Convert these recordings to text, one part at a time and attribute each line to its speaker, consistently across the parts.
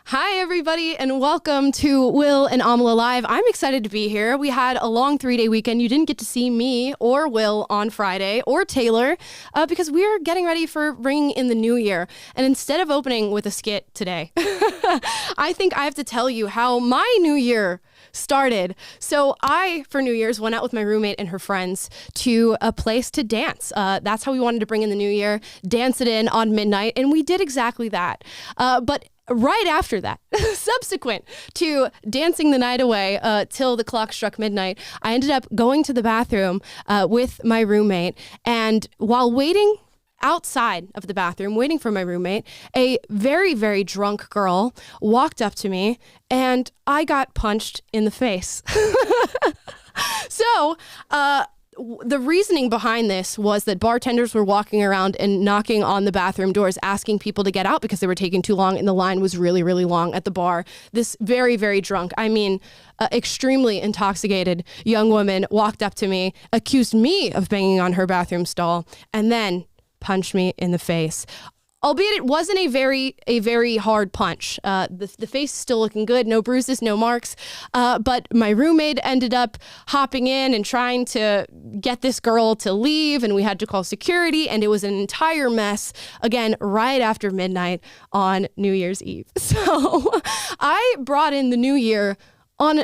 Speaker 1: Hi, everybody, and welcome to Will and Amala Live. I'm excited to be here. We had a long 3-day weekend. You didn't get to see me or Will on Friday or Taylor because we're getting ready for bringing in the new year. And instead of opening with a skit today, I think I have to tell you how my new year started. So I, for New Year's, went out with my roommate and her friends to a place to dance. That's how we wanted to bring in the new year, dance it in on midnight, and we did exactly that. But right after that, subsequent to dancing the night away till the clock struck midnight, I ended up going to the bathroom with my roommate. And while waiting outside of the bathroom, waiting for my roommate, a very, very drunk girl walked up to me and I got punched in the face. So, the reasoning behind this was that bartenders were walking around and knocking on the bathroom doors, asking people to get out because they were taking too long and the line was really, really long at the bar. This very, very drunk, extremely intoxicated young woman walked up to me, accused me of banging on her bathroom stall, and then punched me in the face. Albeit it wasn't a very hard punch. The face is still looking good, no bruises, no marks. But my roommate ended up hopping in and trying to get this girl to leave, and we had to call security, and it was an entire mess, again, right after midnight on New Year's Eve. So I brought in the new year on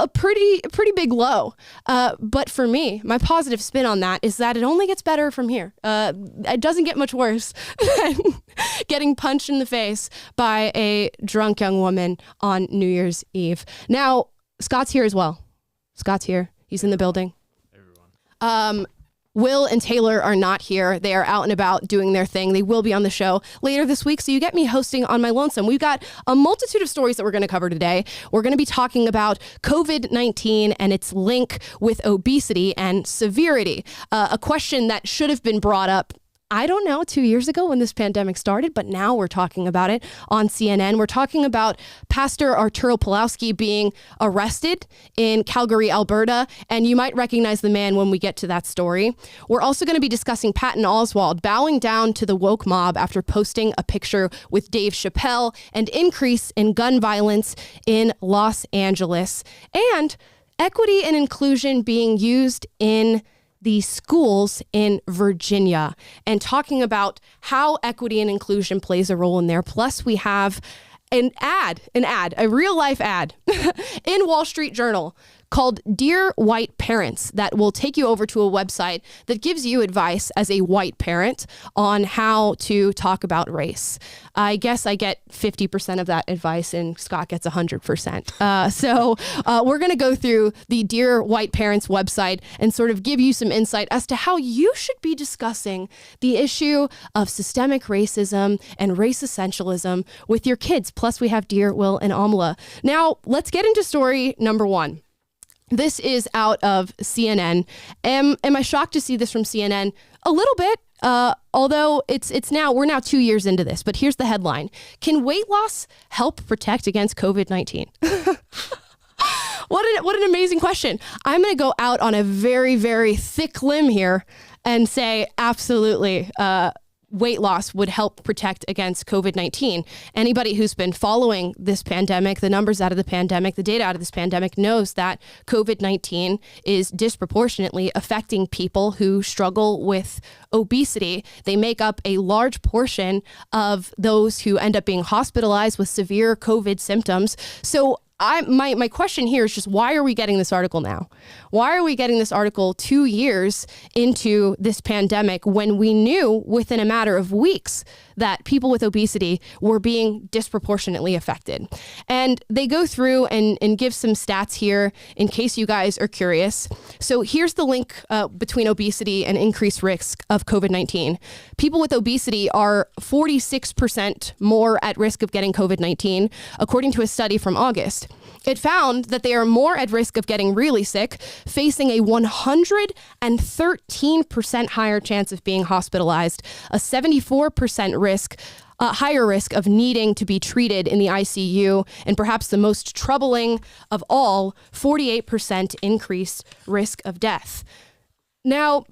Speaker 1: a pretty big low. But for me, my positive spin on that is that it only gets better from here. It doesn't get much worse than getting punched in the face by a drunk young woman on New Year's Eve. Now, Scott's here as well. Scott's here. He's in the building. Everyone. Will and Taylor are not here. They are out and about doing their thing. They will be on the show later this week, so you get me hosting on my lonesome. We've got a multitude of stories that we're going to cover today. We're going to be talking about COVID-19 and its link with obesity and severity, a question that should have been brought up, I don't know, 2 years ago when this pandemic started, but now we're talking about it on CNN. We're talking about Pastor Artur Pawlowski being arrested in Calgary, Alberta, and you might recognize the man when we get to that story. We're also going to be discussing Patton Oswalds bowing down to the woke mob after posting a picture with Dave Chapelle and increase in gun violence in Los Angeles, and equity and inclusion being used in the schools in Virginia, and talking about how equity and inclusion plays a role in there. Plus, we have a real life ad in Wall Street Journal called Dear White Parents that will take you over to a website that gives you advice as a white parent on how to talk about race. I guess I get 50% of that advice and Scott gets 100%. So we're going to go through the Dear White Parents website and sort of give you some insight as to how you should be discussing the issue of systemic racism and race essentialism with your kids. Plus, we have Dear Will and Amala. Now, let's get into story number one. This is out of CNN. Am I shocked to see this from CNN? A little bit, although we're now 2 years into this, but here's the headline. Can weight loss help protect against COVID-19? What an amazing question. I'm going to go out on a very, very thick limb here and say absolutely, weight loss would help protect against COVID-19. Anybody who's been following this pandemic, the numbers out of the pandemic, the data out of this pandemic knows that COVID-19 is disproportionately affecting people who struggle with obesity. They make up a large portion of those who end up being hospitalized with severe COVID symptoms. So my question here is just, why are we getting this article now? Why are we getting this article 2 years into this pandemic when we knew within a matter of weeks that people with obesity were being disproportionately affected? And they go through and give some stats here in case you guys are curious. So here's the link between obesity and increased risk of COVID-19. People with obesity are 46% more at risk of getting COVID-19, according to a study from August. It found that they are more at risk of getting really sick, facing a 113% higher chance of being hospitalized, a 74% higher risk of needing to be treated in the ICU, and perhaps the most troubling of all, 48% increased risk of death. Now,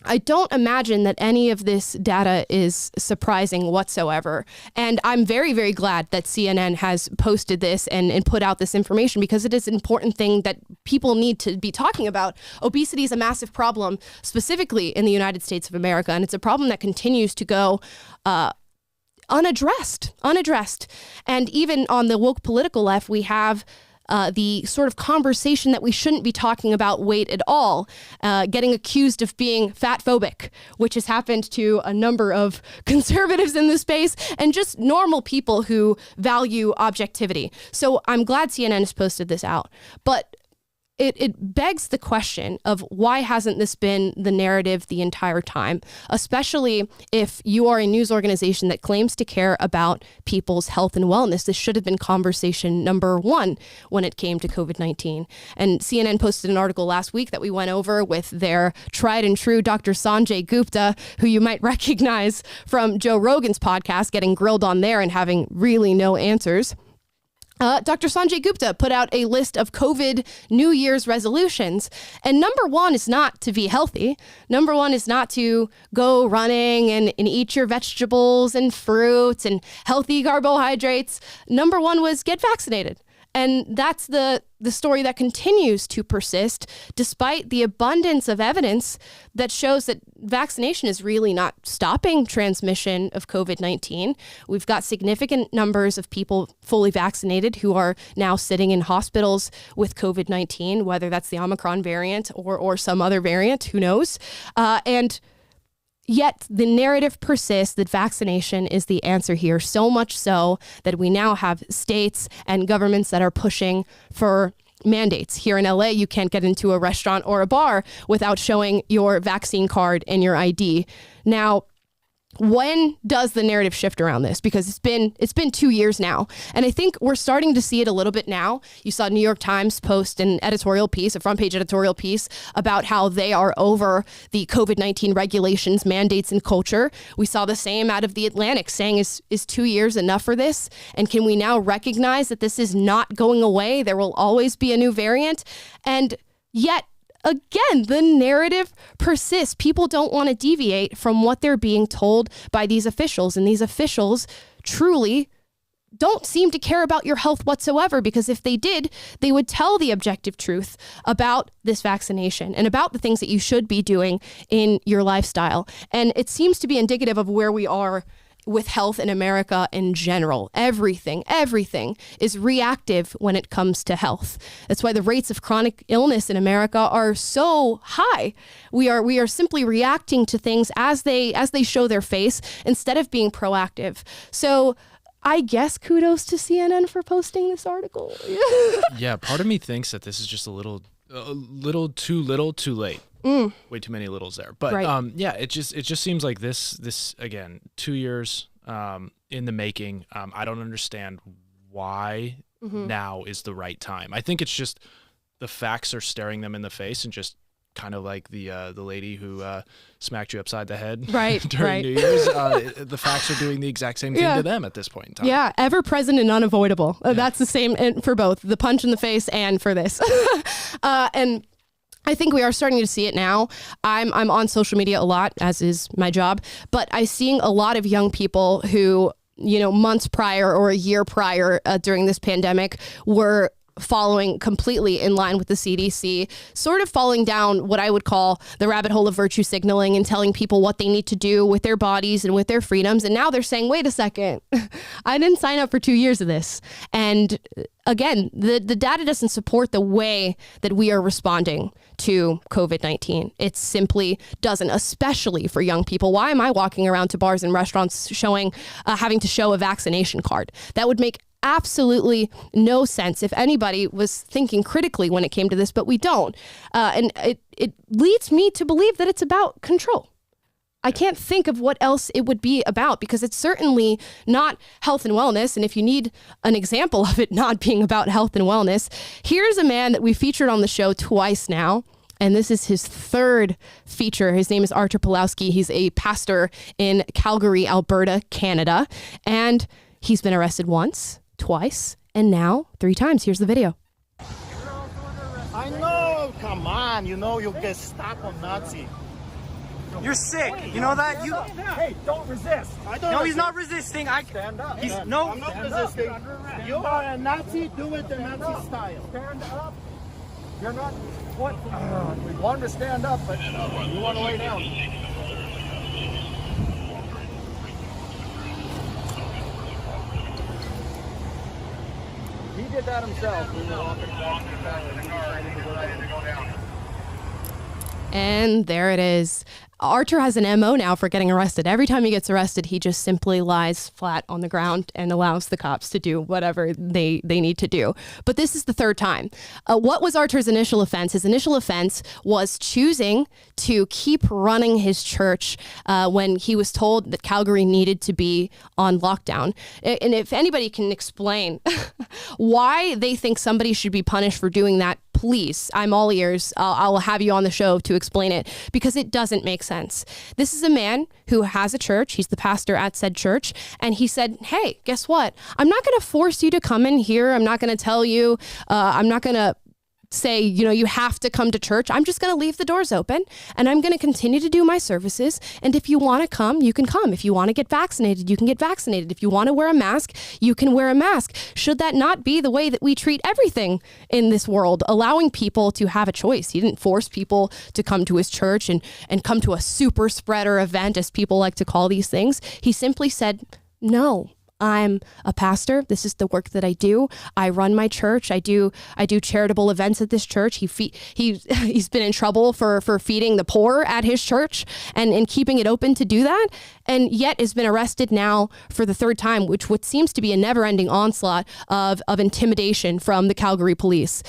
Speaker 1: I don't imagine that any of this data is surprising whatsoever. And I'm very, very glad that CNN has posted this and put out this information, because it is an important thing that people need to be talking about. Obesity is a massive problem, specifically in the United States of America, and it's a problem that continues to go unaddressed. And even on the woke political left, we have the sort of conversation that we shouldn't be talking about weight at all, getting accused of being fat phobic, which has happened to a number of conservatives in this space and just normal people who value objectivity. So I'm glad CNN has posted this out. But it begs the question of why hasn't this been the narrative the entire time, especially if you are a news organization that claims to care about people's health and wellness. This should have been conversation number one when it came to COVID-19. And CNN posted an article last week that we went over with their tried and true Dr. Sanjay Gupta, who you might recognize from Joe Rogan's podcast, getting grilled on there and having really no answers. Dr. Sanjay Gupta put out a list of COVID New Year's resolutions. And number one is not to be healthy. Number one is not to go running and eat your vegetables and fruits and healthy carbohydrates. Number one was get vaccinated. And that's the story that continues to persist, despite the abundance of evidence that shows that vaccination is really not stopping transmission of COVID-19. We've got significant numbers of people fully vaccinated who are now sitting in hospitals with COVID-19, whether that's the Omicron variant or some other variant, who knows? And yet the narrative persists that vaccination is the answer here, so much so that we now have states and governments that are pushing for mandates. Here in LA, you can't get into a restaurant or a bar without showing your vaccine card and your ID. Now, when does the narrative shift around this? Because it's been 2 years now. And I think we're starting to see it a little bit now. You saw New York Times post an editorial piece, a front page editorial piece about how they are over the COVID-19 regulations, mandates, and culture. We saw the same out of the Atlantic, saying is 2 years enough for this? And can we now recognize that this is not going away? There will always be a new variant. And yet, again, the narrative persists. People don't want to deviate from what they're being told by these officials. And these officials truly don't seem to care about your health whatsoever, because if they did, they would tell the objective truth about this vaccination and about the things that you should be doing in your lifestyle. And it seems to be indicative of where we are with health in America in general. Everything is reactive when it comes to health. That's why the rates of chronic illness in America are so high. We are simply reacting to things as they show their face instead of being proactive. So I guess kudos to CNN for posting this article.
Speaker 2: Yeah, part of me thinks that this is just a little too little, too late. Way too many littles there. But right. Yeah, it just seems like this again, 2 years in the making. I don't understand why now is the right time. I think it's just the facts are staring them in the face, and just kind of like the lady who smacked you upside the head during New Year's. The facts are doing the exact same thing to them at this point in time. Yeah,
Speaker 1: ever present and unavoidable. That's the same for both the punch in the face and for this. And I think we are starting to see it now. I'm on social media a lot, as is my job, but I'm seeing a lot of young people who, months prior or a year prior during this pandemic were following completely in line with the CDC, sort of falling down what I would call the rabbit hole of virtue signaling and telling people what they need to do with their bodies and with their freedoms. And now they're saying, wait a second, I didn't sign up for 2 years of this. And again, the data doesn't support the way that we are responding to COVID-19. It simply doesn't, especially for young people. Why am I walking around to bars and restaurants having to show a vaccination card? That would make absolutely no sense if anybody was thinking critically when it came to this, but we don't. And it leads me to believe that it's about control. I can't think of what else it would be about, because it's certainly not health and wellness. And if you need an example of it not being about health and wellness, here's a man that we featured on the show twice now. And this is his third feature. His name is Artur Pawlowski. He's a pastor in Calgary, Alberta, Canada. And he's been arrested once, twice, and now 3 times. Here's the video.
Speaker 3: I know, come on, you'll get stuck on Nazi. You're sick. You know that? You.
Speaker 4: Hey, don't resist.
Speaker 3: No, he's not resisting.
Speaker 4: Stand up.
Speaker 3: He's no.
Speaker 4: I'm not resisting. You are a Nazi. Do it the Nazi style. Stand up. You're not. What? We want to stand up, but you want to lay down. He did that himself.
Speaker 1: And there it is. Artur has an MO now for getting arrested. Every time he gets arrested, he just simply lies flat on the ground and allows the cops to do whatever they need to do. But this is the third time. What was Artur's initial offense? His initial offense was choosing to keep running his church when he was told that Calgary needed to be on lockdown. And if anybody can explain why they think somebody should be punished for doing that, please, I'm all ears. I'll have you on the show to explain it, because it doesn't make sense. This is a man who has a church. He's the pastor at said church. And he said, hey, guess what? I'm not going to force you to come in here. I'm not going to tell you. I'm not going to say, you have to come to church. I'm just going to leave the doors open and I'm going to continue to do my services. And if you want to come, you can come. If you want to get vaccinated, you can get vaccinated. If you want to wear a mask, you can wear a mask. Should that not be the way that we treat everything in this world, allowing people to have a choice? He didn't force people to come to his church and come to a super spreader event, as people like to call these things. He simply said, no. I'm a pastor. This is the work that I do. I run my church. I do charitable events at this church. He's been in trouble for feeding the poor at his church and keeping it open to do that, and yet has been arrested now for the third time, which what seems to be a never-ending onslaught of intimidation from the Calgary police.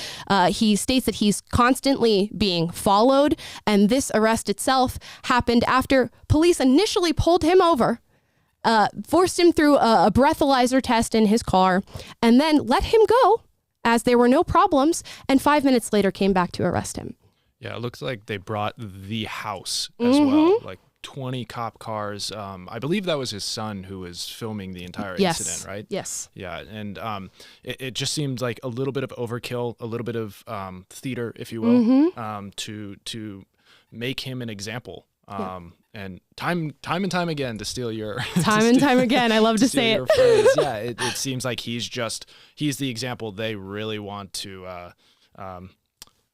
Speaker 1: He states that he's constantly being followed, and this arrest itself happened after police initially pulled him over, forced him through a breathalyzer test in his car, and then let him go as there were no problems, and 5 minutes later came back to arrest him.
Speaker 2: Yeah, it looks like they brought the house as well, like 20 cop cars. I believe that was his son who was filming the entire incident, right?
Speaker 1: Yes.
Speaker 2: Yeah, and it just seemed like a little bit of overkill, a little bit of theater, if you will, to make him an example. And time and time again, to steal your time again, I love to say it. Phrase, yeah, it seems like he's the example they really want to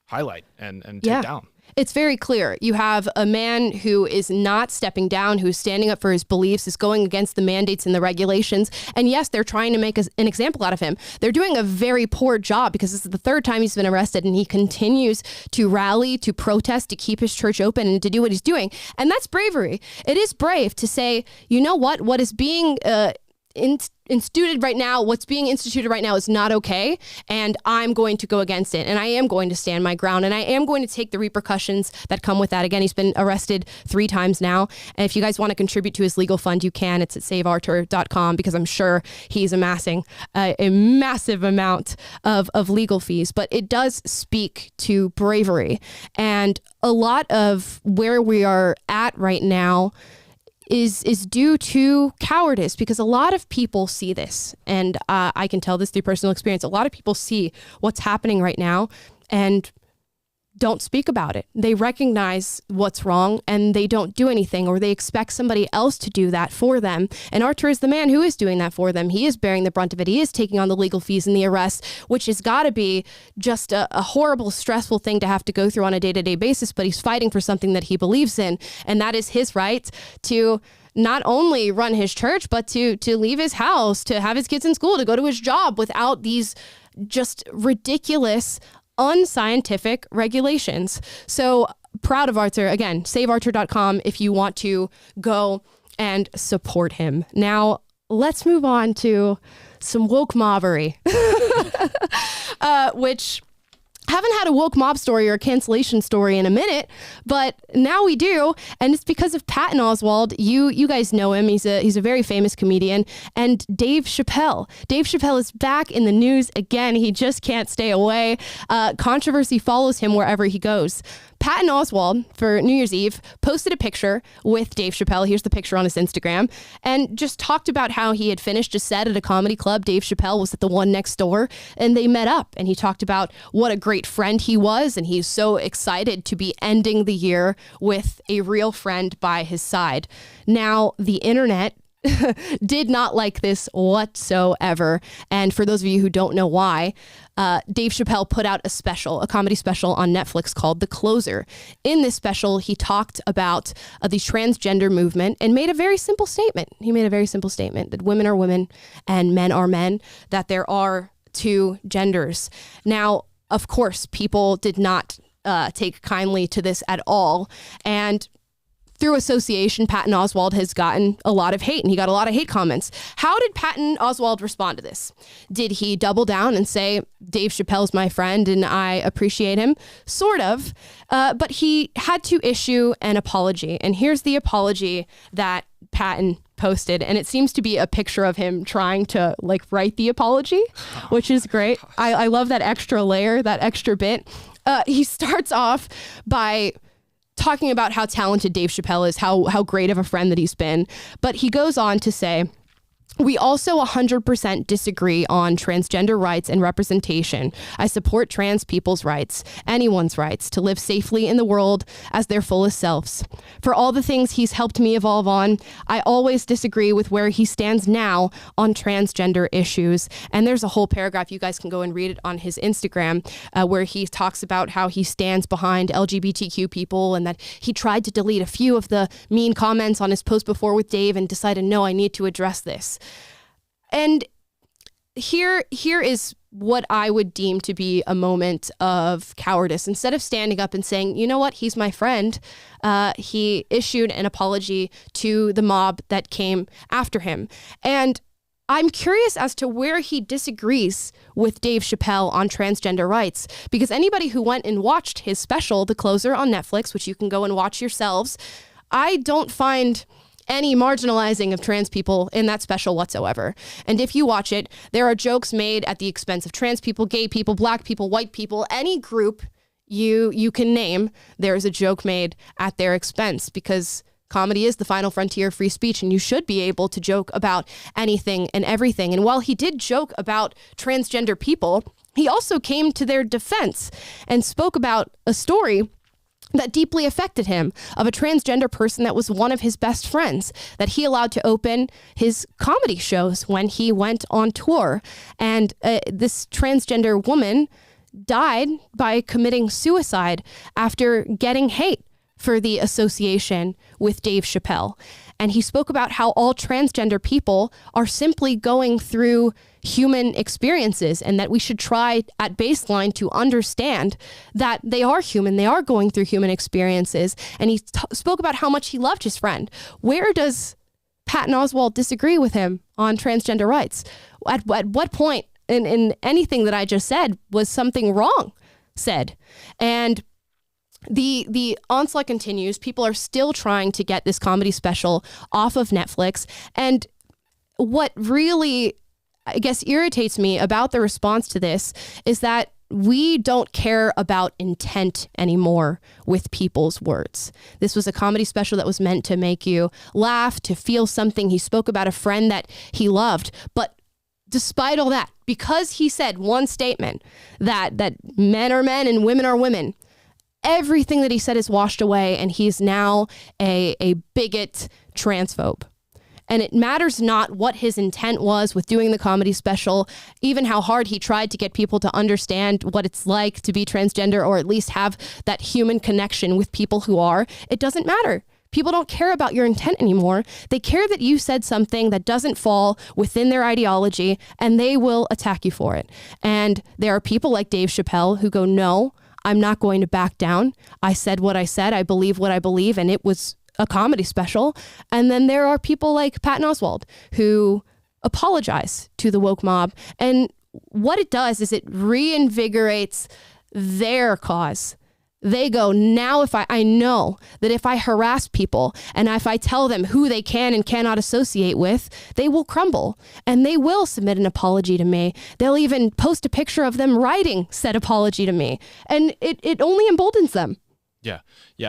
Speaker 2: highlight and take down.
Speaker 1: It's very clear. You have a man who is not stepping down, who's standing up for his beliefs, is going against the mandates and the regulations. And yes, they're trying to make an example out of him. They're doing a very poor job, because this is the third time he's been arrested, and he continues to rally, to protest, to keep his church open, and to do what he's doing. And that's bravery. It is brave to say, you know what is being instituted right now, what's being instituted right now is not okay, and I'm going to go against it, and I am going to stand my ground, and I am going to take the repercussions that come with that. Again, he's been arrested 3 times now, and if you guys want to contribute to his legal fund, you can. It's at saveartur.com, because I'm sure he's amassing a massive amount of legal fees. But it does speak to bravery, and a lot of where we are at right now is due to cowardice, because a lot of people see this, and I can tell this through personal experience. A lot of people see what's happening right now and don't speak about it. They recognize what's wrong and they don't do anything, or they expect somebody else to do that for them. And Artur is the man who is doing that for them. He is bearing the brunt of it. He is taking on the legal fees and the arrest, which has got to be just a horrible, stressful thing to have to go through on a day-to-day basis. But he's fighting for something that he believes in, and that is his right to not only run his church, but to leave his house, to have his kids in school, to go to his job without these just ridiculous, unscientific regulations. So proud of Artur. Again, saveartur.com if you want to go and support him. Now, let's move on to some woke mobbery, which haven't had a woke mob story or a cancellation story in a minute, but now we do, and it's because of Patton Oswald. You guys know him. He's a very famous comedian. And Dave Chapelle. Dave Chapelle is back in the news again. He just can't stay away. Controversy follows him wherever he goes. Patton Oswald, for New Year's Eve, posted a picture with Dave Chapelle. Here's the picture on his Instagram. And just talked about how he had finished a set at a comedy club. Dave Chapelle was at the one next door, and they met up. And he talked about what a great friend he was. And he's so excited to be ending the year with a real friend by his side. Now, the internet did not like this whatsoever. And for those of you who don't know why, Dave Chapelle put out a comedy special on Netflix called The Closer. In this special, he talked about the transgender movement and made a very simple statement. He made a very simple statement that women are women and men are men, that there are two genders. Now, of course, people did not take kindly to this at all. And through association, Patton Oswald has gotten a lot of hate, and he got a lot of hate comments. How did Patton Oswald respond to this? Did he double down and say, Dave Chappelle's my friend and I appreciate him? Sort of, but he had to issue an apology. And here's the apology that Patton posted, and it seems to be a picture of him trying to write the apology, which is great. I love that extra layer, that extra bit. He starts off by talking about how talented Dave Chapelle is, how great of a friend that he's been. But he goes on to say, we also 100% disagree on transgender rights and representation. I support trans people's rights, anyone's rights to live safely in the world as their fullest selves. For all the things he's helped me evolve on, I always disagree with where he stands now on transgender issues. And there's a whole paragraph, you guys can go and read it on his Instagram, where he talks about how he stands behind LGBTQ people and that he tried to delete a few of the mean comments on his post before with Dave and decided, no, I need to address this. And here is what I would deem to be a moment of cowardice. Instead of standing up and saying, you know what, he's my friend, he issued an apology to the mob that came after him. And I'm curious as to where he disagrees with Dave Chapelle on transgender rights, because anybody who went and watched his special, The Closer on Netflix, which you can go and watch yourselves, I don't find any marginalizing of trans people in that special whatsoever. And if you watch it, there are jokes made at the expense of trans people, gay people, black people, white people, any group you can name, there's a joke made at their expense, because comedy is the final frontier of free speech, and you should be able to joke about anything and everything. And while he did joke about transgender people, he also came to their defense and spoke about a story that deeply affected him, of a transgender person that was one of his best friends, that he allowed to open his comedy shows when he went on tour. And this transgender woman died by committing suicide after getting hate for the association with Dave Chapelle. And he spoke about how all transgender people are simply going through human experiences, and that we should try at baseline to understand that they are human, they are going through human experiences. And he spoke about how much he loved his friend. Where does Patton Oswald disagree with him on transgender rights? At what point in anything that I just said was something wrong said? And the onslaught continues. People are still trying to get this comedy special off of Netflix. And what really, I guess, irritates me about the response to this is that we don't care about intent anymore with people's words. This was a comedy special that was meant to make you laugh, to feel something. He spoke about a friend that he loved, but despite all that, because he said one statement that men are men and women are women, everything that he said is washed away, and he's now a bigot transphobe. And it matters not what his intent was with doing the comedy special, even how hard he tried to get people to understand what it's like to be transgender, or at least have that human connection with people who are. It doesn't matter. People don't care about your intent anymore. They care that you said something that doesn't fall within their ideology, and they will attack you for it. And there are people like Dave Chapelle who go, no, I'm not going to back down. I said what I said. I believe what I believe. And it was a comedy special. And then there are people like Patton Oswald who apologize to the woke mob. And what it does is it reinvigorates their cause. They go, now if I know that if I harass people and if I tell them who they can and cannot associate with, they will crumble and they will submit an apology to me. They'll even post a picture of them writing said apology to me. And it only emboldens them.
Speaker 2: Yeah.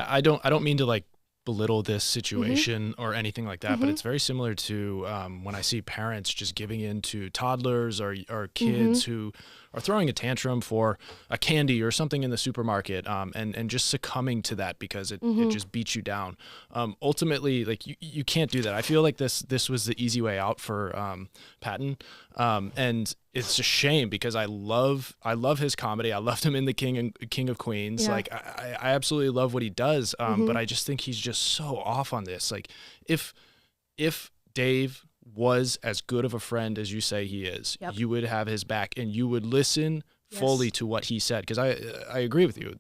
Speaker 2: I don't mean to like belittle this situation or anything like that, but it's very similar to when I see parents just giving in to toddlers or kids who are throwing a tantrum for a candy or something in the supermarket, and just succumbing to that because it just beats you down. Ultimately, like you can't do that. I feel like this was the easy way out for Patton, and it's a shame because I love his comedy. I loved him in The King of Queens. Yeah. Like I absolutely love what he does. But I just think he's just so off on this. Like if Dave was as good of a friend as you say he is, you would have his back and you would listen fully to what he said. Because I agree with you.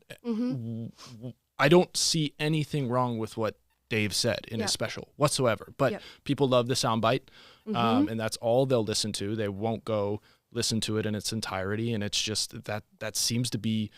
Speaker 2: I don't see anything wrong with what Dave said in his special whatsoever. But people love the soundbite, and that's all they'll listen to. They won't go listen to it in its entirety, and it's just that seems to be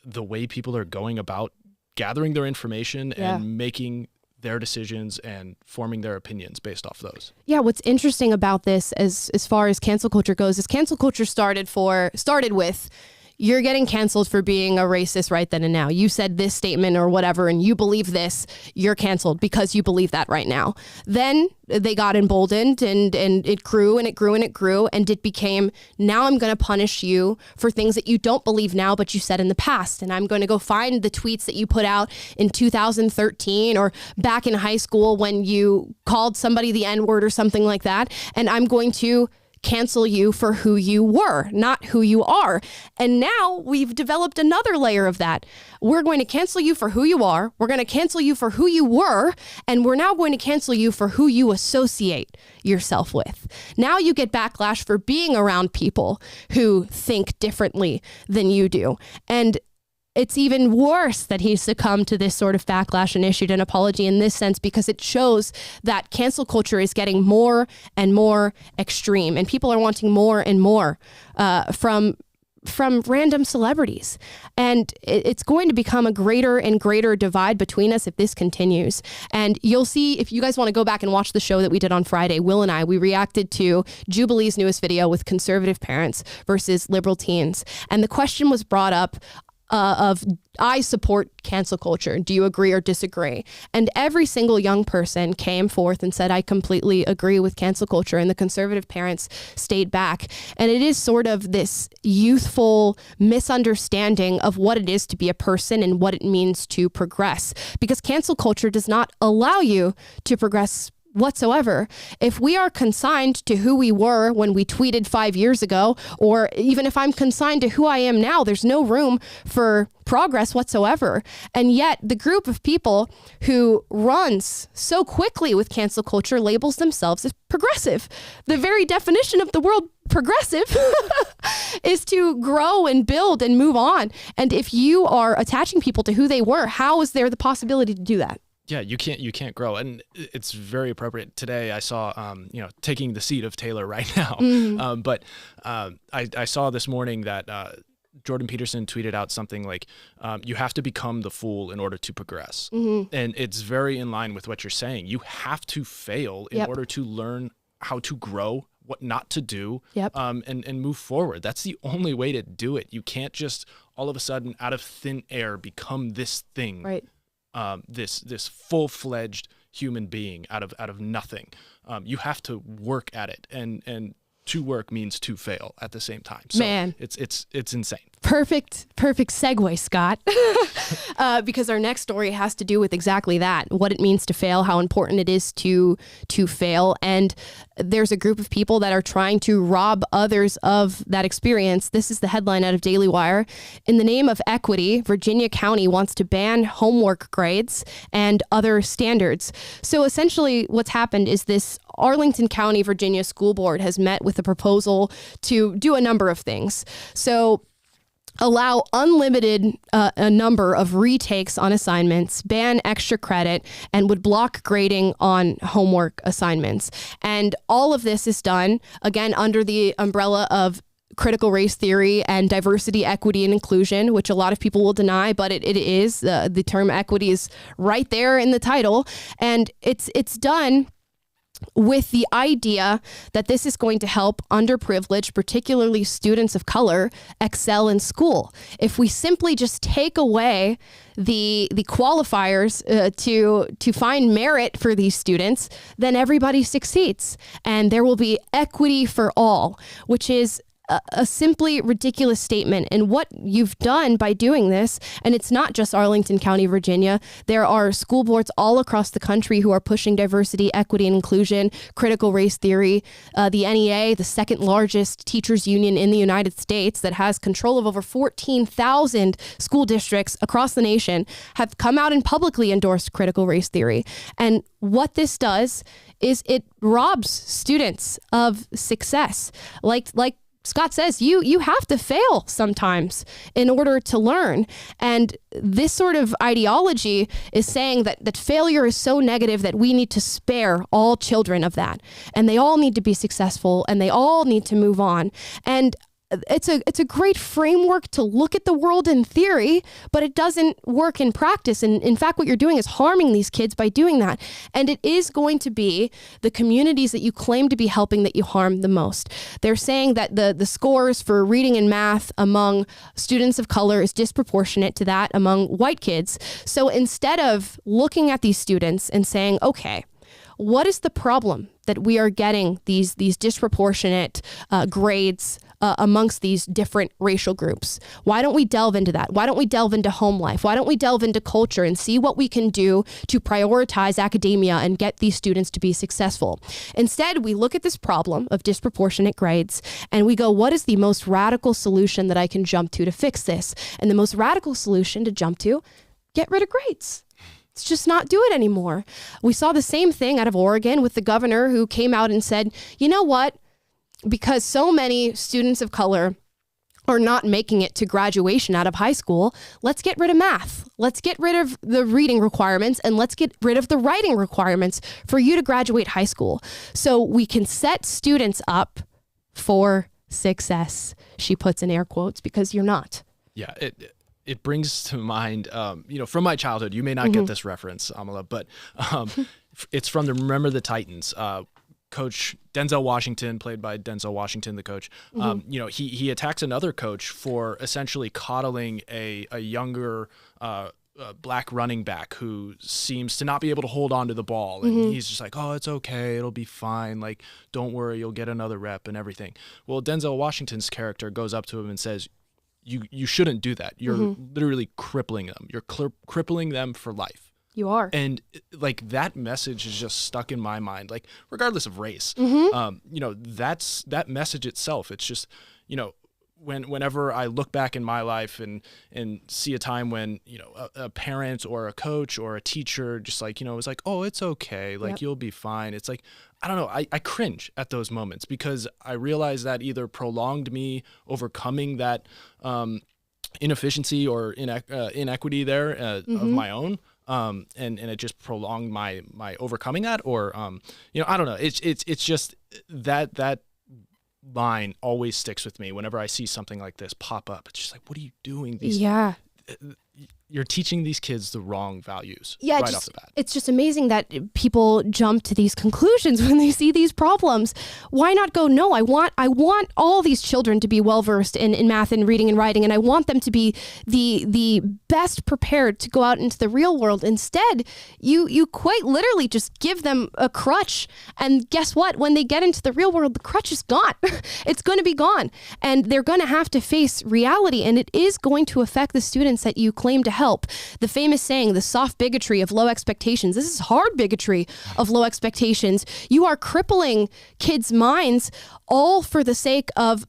Speaker 2: the way people are going about gathering their information and making their decisions and forming their opinions based off those. Yeah, what's interesting about this as far as cancel culture goes is cancel culture started with you're getting canceled for being a racist right then and now. You said this statement or whatever, and you believe this, you're canceled because you believe that right now. Then they got emboldened and it grew and it grew and it grew. And it became, now I'm going to punish you for things that you don't believe now, but you said in the past. And I'm going to go find the tweets that you put out in 2013 or back in high school when you called somebody the N-word or something like that. And I'm going to cancel you for who you were, not who you are. And now we've developed another layer of that. We're going to cancel you for who you are. We're going to cancel you for who you were. And we're now going to cancel you for who you associate yourself with. Now you get backlash for being around people who think differently than you do. And it's even worse that he succumbed to this sort of backlash and issued an apology in this sense, because it shows that cancel culture is getting more and more extreme, and people are wanting more and more from random celebrities. And it's going to become a greater and greater divide between us if this continues. And you'll see, if you guys want to go back and watch the show that we did on Friday, Will and I, we reacted to Jubilee's newest video with conservative parents versus liberal teens. And the question was brought up of, I support cancel culture. Do you agree or disagree? And every single young person came forth and said, I completely agree with cancel culture. And the conservative parents stayed back. And it is sort of this youthful misunderstanding of what it is to be a person and what it means to progress, because cancel culture does not allow you to progress whatsoever. If we are consigned to who we were when we tweeted 5 years ago, or even if I'm consigned to who I am now, there's no room for progress whatsoever. And yet the group of people who runs so quickly with cancel culture labels themselves as progressive. The very definition of the word progressive is to grow and build and move on. And if you are attaching people to who they were, how is there the possibility to do that? Yeah, you can't grow. And it's very appropriate. Today I saw, taking the seat of Taylor right now. But I saw this morning that Jordan Peterson tweeted out something like, you have to become the fool in order to progress. And it's very in line with what you're saying. You have to fail in order to learn how to grow, what not to do, and move forward. That's the only way to do it. You can't just all of a sudden out of thin air become this thing. Right. This full-fledged human being out of nothing. You have to work at it, and to work means to fail at the same time. So man, it's insane. Perfect segue, Scott. Because our next story has to do with exactly that, what it means to fail, how important it is to fail. And there's a group of people that are trying to rob others of that experience. This is the headline out of Daily Wire. In the name of equity, Virginia County wants to ban homework grades and other standards. So essentially what's happened is this Arlington County, Virginia School Board has met with a proposal to do a number of things. So allow unlimited a number of retakes on assignments, ban extra credit, and would block grading on homework assignments. And all of this is done, again, under the umbrella of critical race theory and diversity, equity, and inclusion, which a lot of people will deny, but it is. The term equity is right there in the title. And it's done
Speaker 1: with the idea that this is going to help underprivileged, particularly students of color, excel in school. If we simply just take away the qualifiers to find merit for these students, then everybody succeeds. And there will be equity for all, which is a simply ridiculous statement. And what you've done by doing this, and it's not just Arlington County, Virginia, there are school boards all across the country who are pushing diversity, equity, and inclusion, critical race theory. The NEA, the second largest teachers union in the United States that has control of over 14,000 school districts across the nation, have come out and publicly endorsed critical race theory. And what this does is it robs students of success. Like Scott says, you have to fail sometimes in order to learn. And this sort of ideology is saying that failure is so negative that we need to spare all children of that. And they all need to be successful and they all need to move on. And it's a great framework to look at the world in theory, but it doesn't work in practice. And in fact, what you're doing is harming these kids by doing that. And it is going to be the communities that you claim to be helping that you harm the most. They're saying that the scores for reading and math among students of color is disproportionate to that among white kids. So instead of looking at these students and saying, okay, what is the problem that we are getting these disproportionate grades amongst these different racial groups? Why don't we delve into that? Why don't we delve into home life? Why don't we delve into culture and see what we can do to prioritize academia and get these students to be successful? Instead, we look at this problem of disproportionate grades and we go, what is the most radical solution that I can jump to fix this? And the most radical solution to jump to, get rid of grades. Let's just not do it anymore. We saw the same thing out of Oregon with the governor who came out and said, you know what? Because so many students of color are not making it to graduation out of high school, let's get rid of math. Let's get rid of the reading requirements and let's get rid of the writing requirements for you to graduate high school. So we can set students up for success. She puts in air quotes because you're not.
Speaker 2: Yeah, it brings to mind, from my childhood, you may not get this reference, Amala, but it's from the Remember the Titans. Coach Denzel Washington, played by Denzel Washington, the coach, he attacks another coach for essentially coddling a younger black running back who seems to not be able to hold on to the ball. And he's just like, oh, it's okay. It'll be fine. Like, don't worry. You'll get another rep and everything. Well, Denzel Washington's character goes up to him and says, you shouldn't do that. You're literally crippling them. You're crippling them for life.
Speaker 1: You are.
Speaker 2: And like that message is just stuck in my mind, like regardless of race, that's that message itself. It's just, whenever I look back in my life and see a time when, a parent or a coach or a teacher just like, was like, oh, it's okay. Like, you'll be fine. It's like, I don't know. I cringe at those moments because I realize that either prolonged me overcoming that inefficiency or inequity there of my own. And it just prolonged my overcoming that, or I don't know. It's just that line always sticks with me whenever I see something like this pop up. It's just like, what are you doing? You're teaching these kids the wrong values right off the bat. It's
Speaker 1: just amazing that people jump to these conclusions when they see these problems. Why not go, no, I want all these children to be well-versed in math and reading and writing, and I want them to be the best prepared to go out into the real world. Instead, you quite literally just give them a crutch, and guess what? When they get into the real world, the crutch is gone. It's going to be gone, and they're going to have to face reality, and it is going to affect the students that you claim to help. The famous saying, the soft bigotry of low expectations. This is hard bigotry of low expectations. You are crippling kids' minds all for the sake of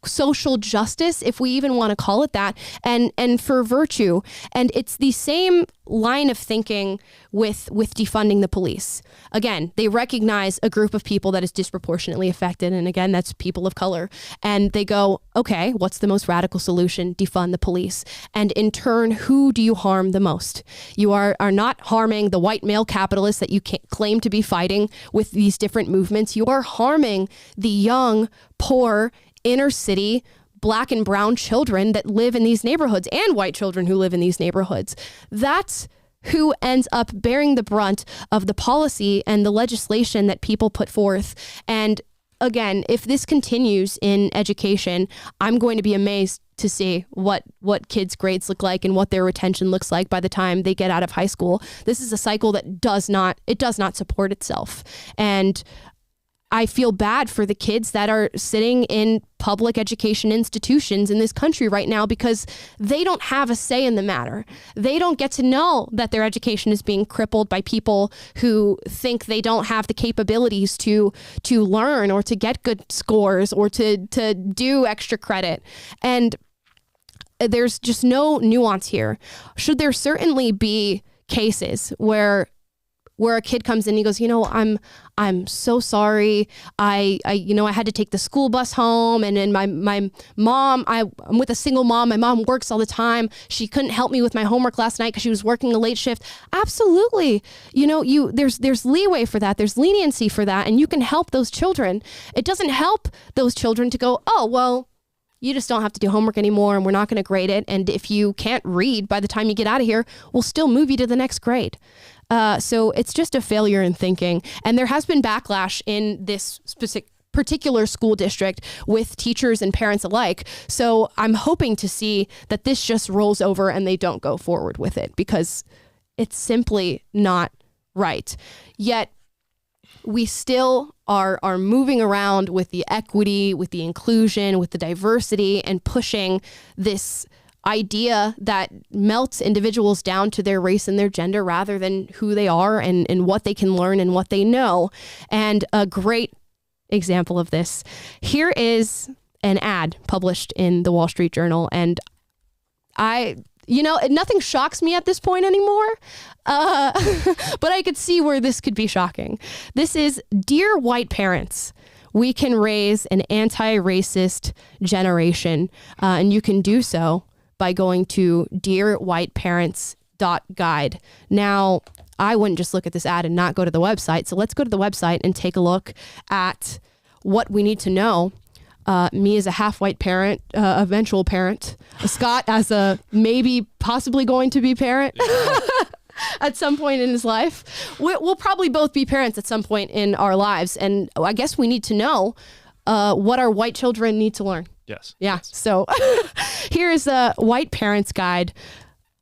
Speaker 1: social justice, if we even want to call it that, and for virtue. And it's the same line of thinking with defunding the police. Again, they recognize a group of people that is disproportionately affected, and again, that's people of color. And they go, okay, what's the most radical solution? Defund the police. And in turn, who do you harm the most? You are not harming the white male capitalists that you claim to be fighting with these different movements. You are harming the young, poor, inner city, black and brown children that live in these neighborhoods, and white children who live in these neighborhoods. That's who ends up bearing the brunt of the policy and the legislation that people put forth. And again, if this continues in education, I'm going to be amazed to see what kids' grades look like and what their retention looks like by the time they get out of high school. This is a cycle that does not support itself. And I feel bad for the kids that are sitting in public education institutions in this country right now because they don't have a say in the matter. They don't get to know that their education is being crippled by people who think they don't have the capabilities to learn or to get good scores or to do extra credit. And there's just no nuance here. Should there certainly be cases where a kid comes in and he goes, I'm so sorry. I had to take the school bus home, and my mom, I'm with a single mom. My mom works all the time. She couldn't help me with my homework last night because she was working a late shift. Absolutely. There's leeway for that. There's leniency for that. And you can help those children. It doesn't help those children to go, oh, well, you just don't have to do homework anymore and we're not going to grade it. And if you can't read by the time you get out of here, we'll still move you to the next grade. So it's just a failure in thinking. And there has been backlash in this particular school district with teachers and parents alike. So I'm hoping to see that this just rolls over and they don't go forward with it because it's simply not right. Yet we still are moving around with the equity, with the inclusion, with the diversity, and pushing this idea that melts individuals down to their race and their gender rather than who they are and what they can learn and what they know. And a great example of this, here is an ad published in the Wall Street Journal. And nothing shocks me at this point anymore, but I could see where this could be shocking. This is Dear White Parents. We can raise an anti-racist generation, and you can do so by going to dearwhiteparents.guide. Now, I wouldn't just look at this ad and not go to the website. So let's go to the website and take a look at what we need to know. Me as a half-white parent, eventual parent, Scott as a maybe possibly going to be parent at some point in his life. We'll probably both be parents at some point in our lives. And I guess we need to know what our white children need to learn.
Speaker 2: Yes.
Speaker 1: Yeah. Yes. So here is a White Parents Guide.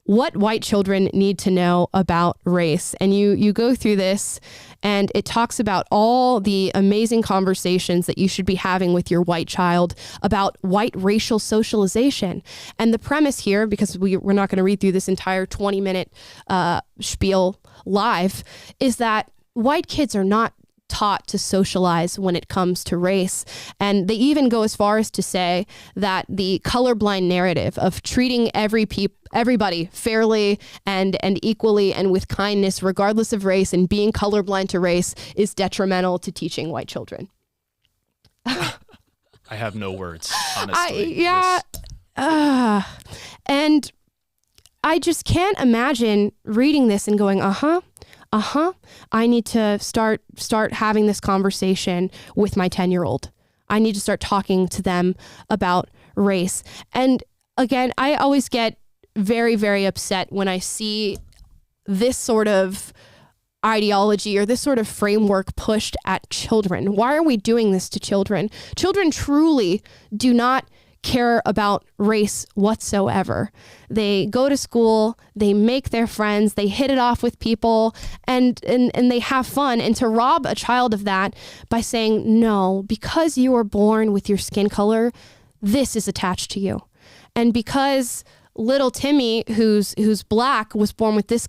Speaker 1: What white children need to know about race. And you go through this and it talks about all the amazing conversations that you should be having with your white child about white racial socialization. And the premise here, because we're not going to read through this entire 20-minute spiel live, is that white kids are not taught to socialize when it comes to race. And they even go as far as to say that the colorblind narrative of treating everybody fairly and equally and with kindness, regardless of race, and being colorblind to race is detrimental to teaching white children.
Speaker 2: I have no words, honestly.
Speaker 1: And I just can't imagine reading this and going, I need to start having this conversation with my 10-year-old. I need to start talking to them about race. And again, I always get very, very upset when I see this sort of ideology or this sort of framework pushed at children. Why are we doing this to children? Children truly do not care about race whatsoever. They go to school, they make their friends, they hit it off with people, and they have fun. And to rob a child of that by saying, no, because you were born with your skin color, this is attached to you. And because little Timmy, who's black, was born with this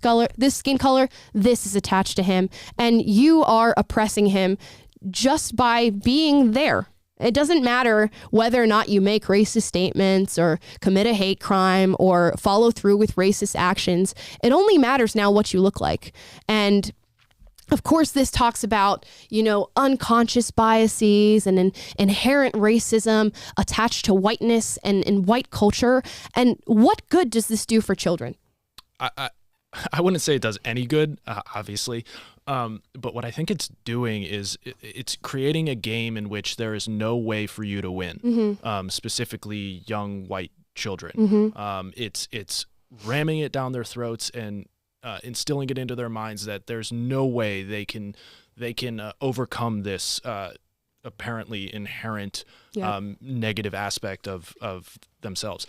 Speaker 1: skin color, this is attached to him. And you are oppressing him just by being there. It doesn't matter whether or not you make racist statements or commit a hate crime or follow through with racist actions. It only matters now what you look like. And of course, this talks about, unconscious biases and inherent racism attached to whiteness and white culture. And what good does this do for children?
Speaker 2: I wouldn't say it does any good, obviously. But what I think it's doing is it's creating a game in which there is no way for you to win, specifically young white children. It's ramming it down their throats and instilling it into their minds that there's no way they can overcome this apparently inherent negative aspect of themselves,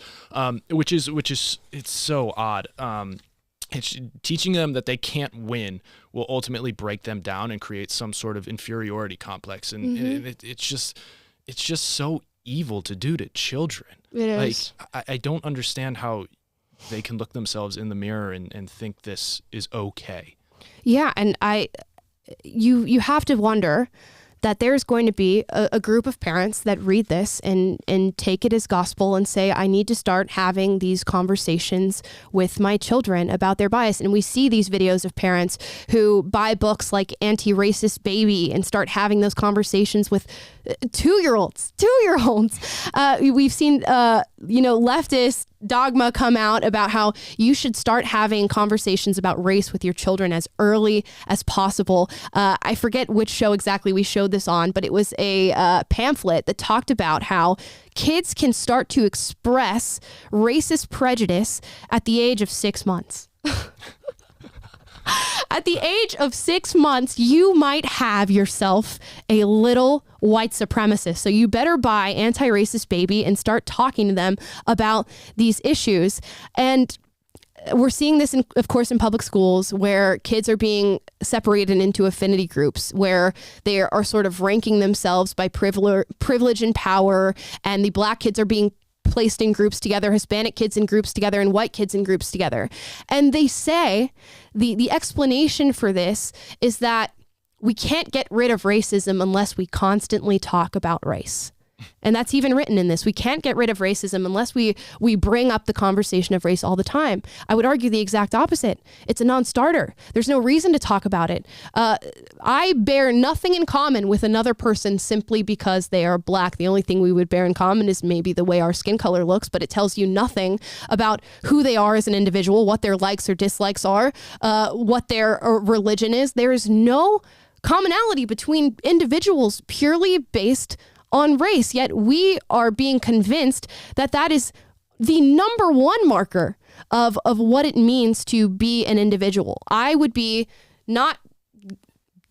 Speaker 2: which is it's so odd. It's teaching them that they can't win will ultimately break them down and create some sort of inferiority complex, and it's just so evil to do to children.
Speaker 1: It is.
Speaker 2: Like I don't understand how they can look themselves in the mirror and think this is okay.
Speaker 1: Yeah, and you have to wonder that there's going to be a group of parents that read this and take it as gospel and say, I need to start having these conversations with my children about their bias. And we see these videos of parents who buy books like Anti-Racist Baby and start having those conversations with two-year-olds. We've seen, leftist dogma come out about how you should start having conversations about race with your children as early as possible. I forget which show exactly we showed this on, but it was a pamphlet that talked about how kids can start to express racist prejudice at the age of 6 months. At the age of 6 months, you might have yourself a little white supremacist. So you better buy Anti-Racist Baby and start talking to them about these issues. And we're seeing this, of course, in public schools where kids are being separated into affinity groups, where they are sort of ranking themselves by privilege and power. And the black kids are being placed in groups together, Hispanic kids in groups together, and white kids in groups together. And they say the explanation for this is that we can't get rid of racism unless we constantly talk about race. And that's even written in this. We can't get rid of racism unless we bring up the conversation of race all the time. I would argue the exact opposite. It's a non-starter. There's no reason to talk about it. I bear nothing in common with another person simply because they are black. The only thing we would bear in common is maybe the way our skin color looks, but it tells you nothing about who they are as an individual, what their likes or dislikes are, what their religion is. There is no commonality between individuals purely based on race, yet we are being convinced that that is the number one marker of what it means to be an individual. I would be not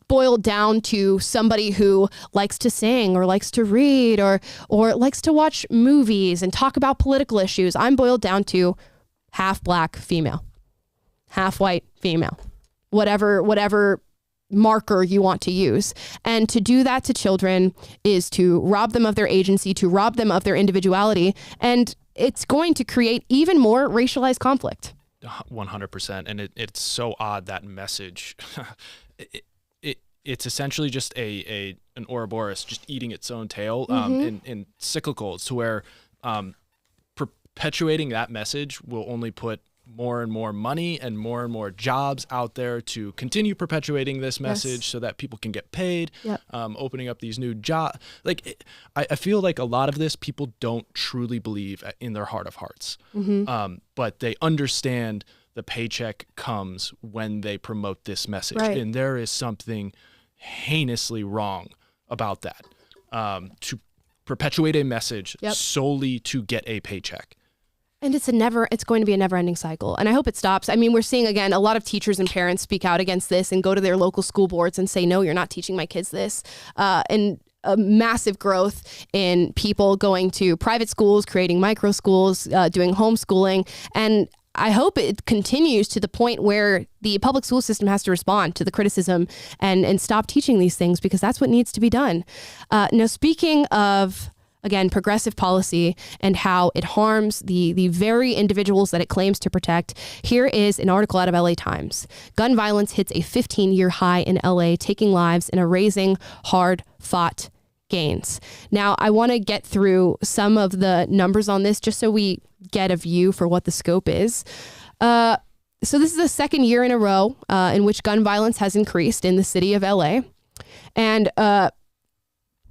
Speaker 1: boiled down to somebody who likes to sing or likes to read or likes to watch movies and talk about political issues. I'm boiled down to half black female, half white female, whatever marker you want to use. And to do that to children is to rob them of their agency, to rob them of their individuality. And it's going to create even more racialized conflict.
Speaker 2: 100%. And it's so odd, that message. It's essentially just an Ouroboros just eating its own tail, in cyclical, to where perpetuating that message will only put more and more money and more jobs out there to continue perpetuating this message, so that people can get paid, opening up these new jobs. Like, I feel like a lot of this people don't truly believe in their heart of hearts, but they understand the paycheck comes when they promote this message. Right. And there is something heinously wrong about that, to perpetuate a message solely to get a paycheck.
Speaker 1: And it's going to be a never-ending cycle. And I hope it stops. I mean, we're seeing, again, a lot of teachers and parents speak out against this and go to their local school boards and say, no, you're not teaching my kids this. And a massive growth in people going to private schools, creating micro schools, doing homeschooling. And I hope it continues to the point where the public school system has to respond to the criticism and stop teaching these things, because that's what needs to be done. Now, speaking of, again, progressive policy and how it harms the very individuals that it claims to protect, here is an article out of LA Times. Gun violence hits a 15-year high in LA, taking lives and erasing hard-fought gains. Now, I want to get through some of the numbers on this just so we get a view for what the scope is. So this is the second year in a row in which gun violence has increased in the city of LA. And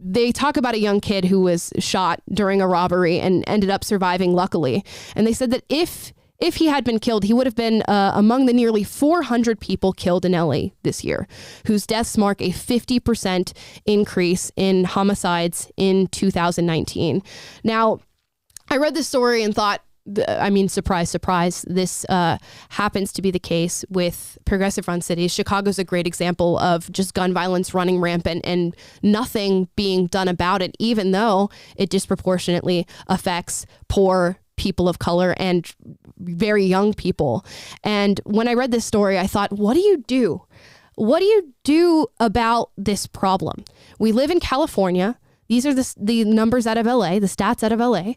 Speaker 1: they talk about a young kid who was shot during a robbery and ended up surviving, luckily. And they said that if he had been killed, he would have been among the nearly 400 people killed in LA this year, whose deaths mark a 50% increase in homicides in 2019. Now, I read this story and thought, surprise, surprise, this happens to be the case with progressive-run cities. Chicago's a great example of just gun violence running rampant and nothing being done about it, even though it disproportionately affects poor people of color and very young people. And when I read this story, I thought, what do you do? What do you do about this problem? We live in California. These are the numbers out of LA, the stats out of LA.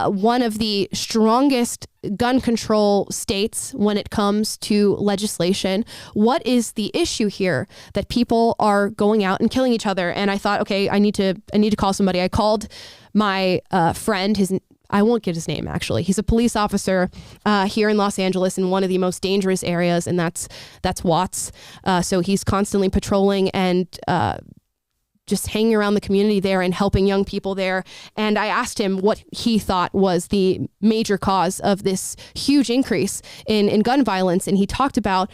Speaker 1: One of the strongest gun control states when it comes to legislation. What is the issue here that people are going out and killing each other? And I thought, okay, I need to call somebody. I called my friend. I won't give his name, actually. He's a police officer here in Los Angeles in one of the most dangerous areas, and that's Watts. So he's constantly patrolling and just hanging around the community there and helping young people there. And I asked him what he thought was the major cause of this huge increase in gun violence. And he talked about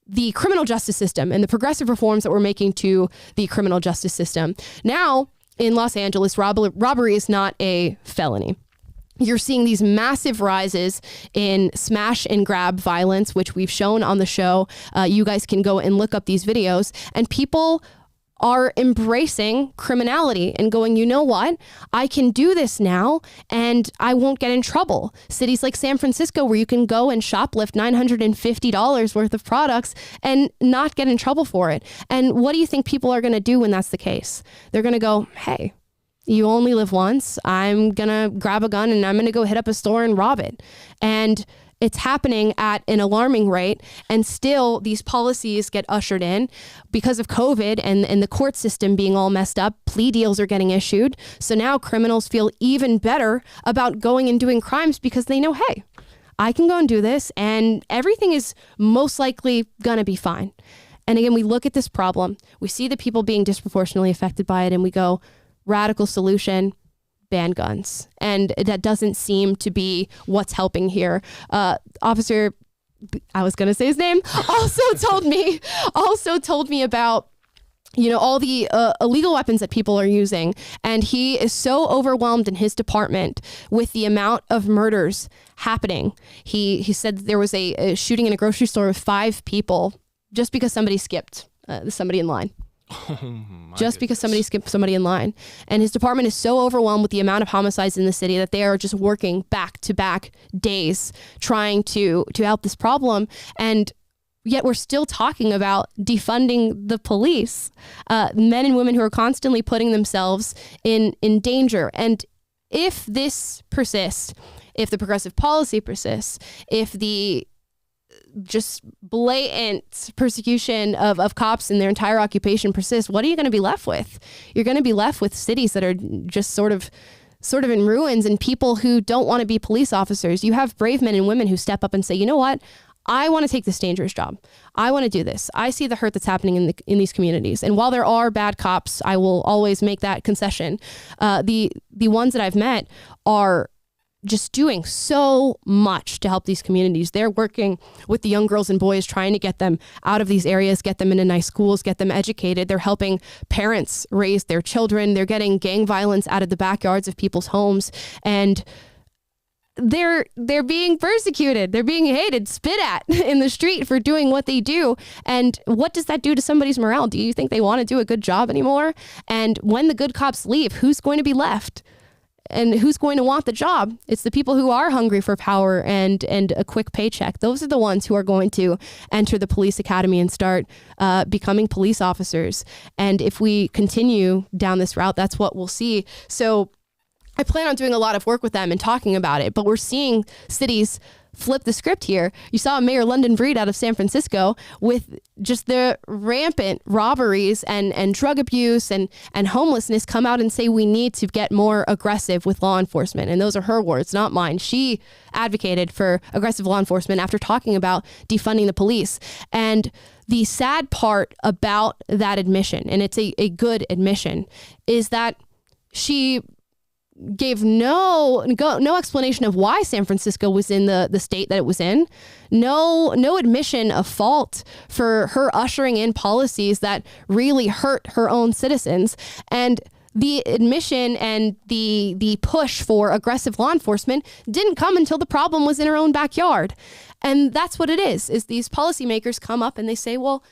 Speaker 1: the criminal justice system and the progressive reforms that we're making to the criminal justice system. Now, in Los Angeles, robbery is not a felony. You're seeing these massive rises in smash and grab violence, which we've shown on the show. You guys can go and look up these videos, and people are embracing criminality and going, you know what? I can do this now and I won't get in trouble. Cities like San Francisco, where you can go and shoplift $950 worth of products and not get in trouble for it. And what do you think people are going to do when that's the case? They're going to go, hey, you only live once. I'm going to grab a gun and I'm going to go hit up a store and rob it. And it's happening at an alarming rate. And still these policies get ushered in because of COVID and the court system being all messed up. Plea deals are getting issued. So now criminals feel even better about going and doing crimes because they know, hey, I can go and do this and everything is most likely going to be fine. And again, we look at this problem. We see the people being disproportionately affected by it and we go, radical solution, ban guns. And that doesn't seem to be what's helping here. Officer, I was going to say his name, also told me about, all the illegal weapons that people are using. And he is so overwhelmed in his department with the amount of murders happening. He said that there was a shooting in a grocery store with 5 people just because somebody skipped somebody in line. Because somebody skipped somebody in line. And his department is so overwhelmed with the amount of homicides in the city that they are just working back to back days trying to help this problem. And yet we're still talking about defunding the police, men and women who are constantly putting themselves in danger. And if this persists, if the progressive policy persists, if the just blatant persecution of cops and their entire occupation persists, what are you going to be left with? You're going to be left with cities that are just sort of in ruins and people who don't want to be police officers. You have brave men and women who step up and say, you know what? I want to take this dangerous job. I want to do this. I see the hurt that's happening in these communities. And while there are bad cops, I will always make that concession. The ones that I've met are just doing so much to help these communities. They're working with the young girls and boys, trying to get them out of these areas, get them into nice schools, get them educated. They're helping parents raise their children. They're getting gang violence out of the backyards of people's homes. And they're being persecuted. They're being hated, spit at in the street for doing what they do. And what does that do to somebody's morale? Do you think they want to do a good job anymore? And when the good cops leave, who's going to be left? And who's going to want the job? It's the people who are hungry for power and a quick paycheck. Those are the ones who are going to enter the police academy and start becoming police officers. And if we continue down this route, that's what we'll see. So I plan on doing a lot of work with them and talking about it, but we're seeing cities flip the script here. You saw Mayor London Breed out of San Francisco with just the rampant robberies and drug abuse and homelessness come out and say we need to get more aggressive with law enforcement. And those are her words, not mine. She advocated for aggressive law enforcement after talking about defunding the police. And the sad part about that admission, and it's a good admission, is that she gave no explanation of why San Francisco was in the state that it was in. No admission of fault for her ushering in policies that really hurt her own citizens. And the admission and the push for aggressive law enforcement didn't come until the problem was in our own backyard. And that's what it is these policymakers come up and they say, well,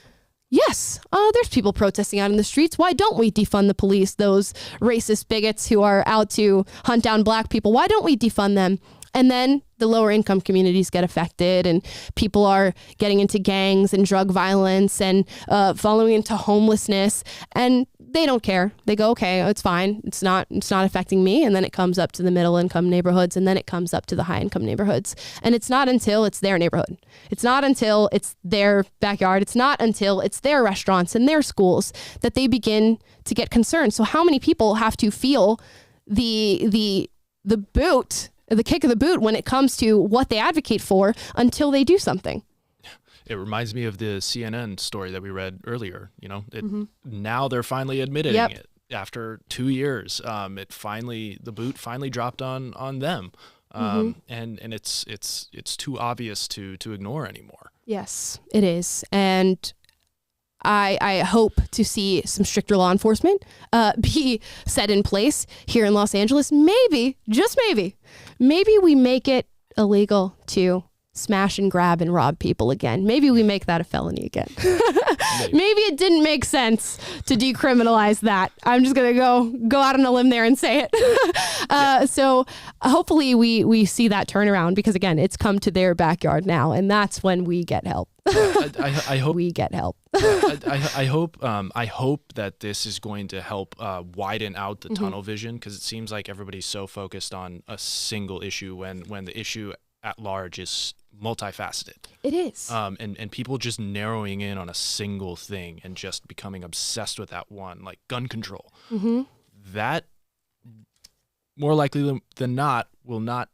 Speaker 1: yes, there's people protesting out in the streets. Why don't we defund the police? Those racist bigots who are out to hunt down black people. Why don't we defund them? And then the lower income communities get affected and people are getting into gangs and drug violence and following into homelessness, and they don't care. They go, okay, it's fine. It's not affecting me. And then it comes up to the middle income neighborhoods, and then it comes up to the high income neighborhoods. And it's not until it's their neighborhood. It's not until it's their backyard. It's not until it's their restaurants and their schools that they begin to get concerned. So how many people have to feel the boot, the kick of the boot when it comes to what they advocate for until they do something?
Speaker 2: It reminds me of the CNN story that we read earlier. Now they're finally admitting it after 2 years. The boot finally dropped on them, and it's too obvious to ignore anymore. Yes, it is, and I hope to see some stricter law enforcement be set in place here in Los Angeles. Maybe, just maybe we make it illegal to smash and grab and rob people again. Maybe we make that a felony again. Maybe it didn't make sense to decriminalize that. I'm just going to go out on a limb there and say it. So hopefully we see that turnaround, because again, it's come to their backyard now, and that's when we get help. I hope we get help. I hope that this is going to help widen out the tunnel vision, because it seems like everybody's so focused on a single issue when the issue at large is multifaceted. It is. And people just narrowing in on a single thing and just becoming obsessed with that one, like gun control. That more likely than not will not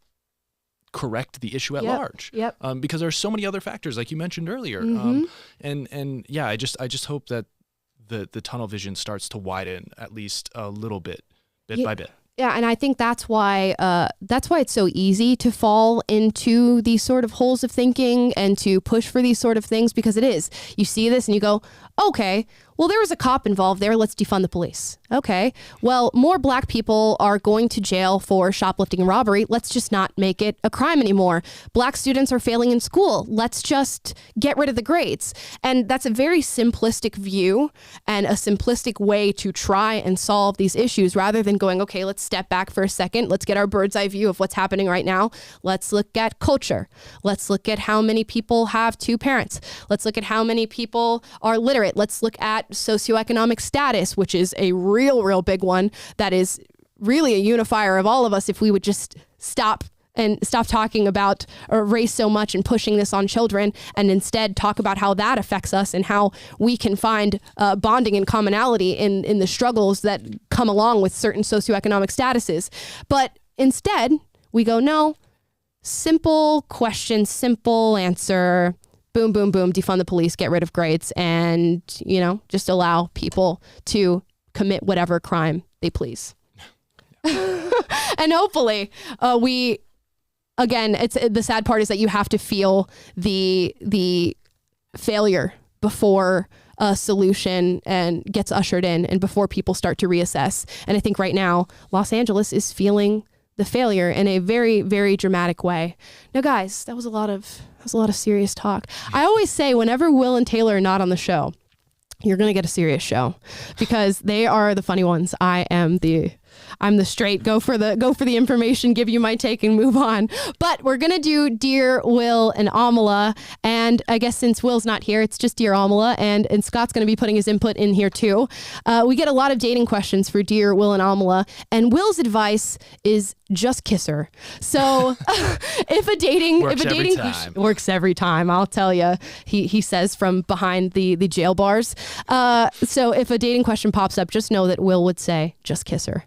Speaker 2: correct the issue at large. Because there's so many other factors, like you mentioned earlier. And yeah, I just hope that the tunnel vision starts to widen at least a little bit by bit. Yeah, and I think that's why it's so easy to fall into these sort of holes of thinking and to push for these sort of things, because it is. You see this and you go, okay, well, there was a cop involved there. Let's defund the police. Okay, well, more black people are going to jail for shoplifting and robbery. Let's just not make it a crime anymore. Black students are failing in school. Let's just get rid of the grades. And that's a very simplistic view and a simplistic way to try and solve these issues, rather than going, okay, let's step back for a second. Let's get our bird's eye view of what's happening right now. Let's look at culture. Let's look at how many people have two parents. Let's look at how many people are literate. Let's look at socioeconomic status, which is a real big one that is really a unifier of all of us. If we would just stop talking about race so much and pushing this on children, and instead talk about how that affects us and how we can find bonding and commonality in the struggles that come along with certain socioeconomic statuses. But instead we go, no, simple question, simple answer, boom, boom, boom, defund the police, get rid of grades, and, just allow people to commit whatever crime they please. And hopefully again, it's the sad part is that you have to feel the failure before a solution and gets ushered in, and before people start to reassess. And I think right now, Los Angeles is feeling the failure in a very, very dramatic way. Now, guys, that was a lot of serious talk. I always say, whenever Will and Taylor are not on the show, you're going to get a serious show, because they are the funny ones. I'm the straight, go for the information, give you my take and move on. But we're going to do Dear Will and Amala. And I guess since Will's not here, it's just Dear Amala. And Scott's going to be putting his input in here too. We get a lot of dating questions for Dear Will and Amala. And Will's advice is just kiss her. So if a dating question works every time, I'll tell you, he says from behind the jail bars. So if a dating question pops up, just know that Will would say, just kiss her.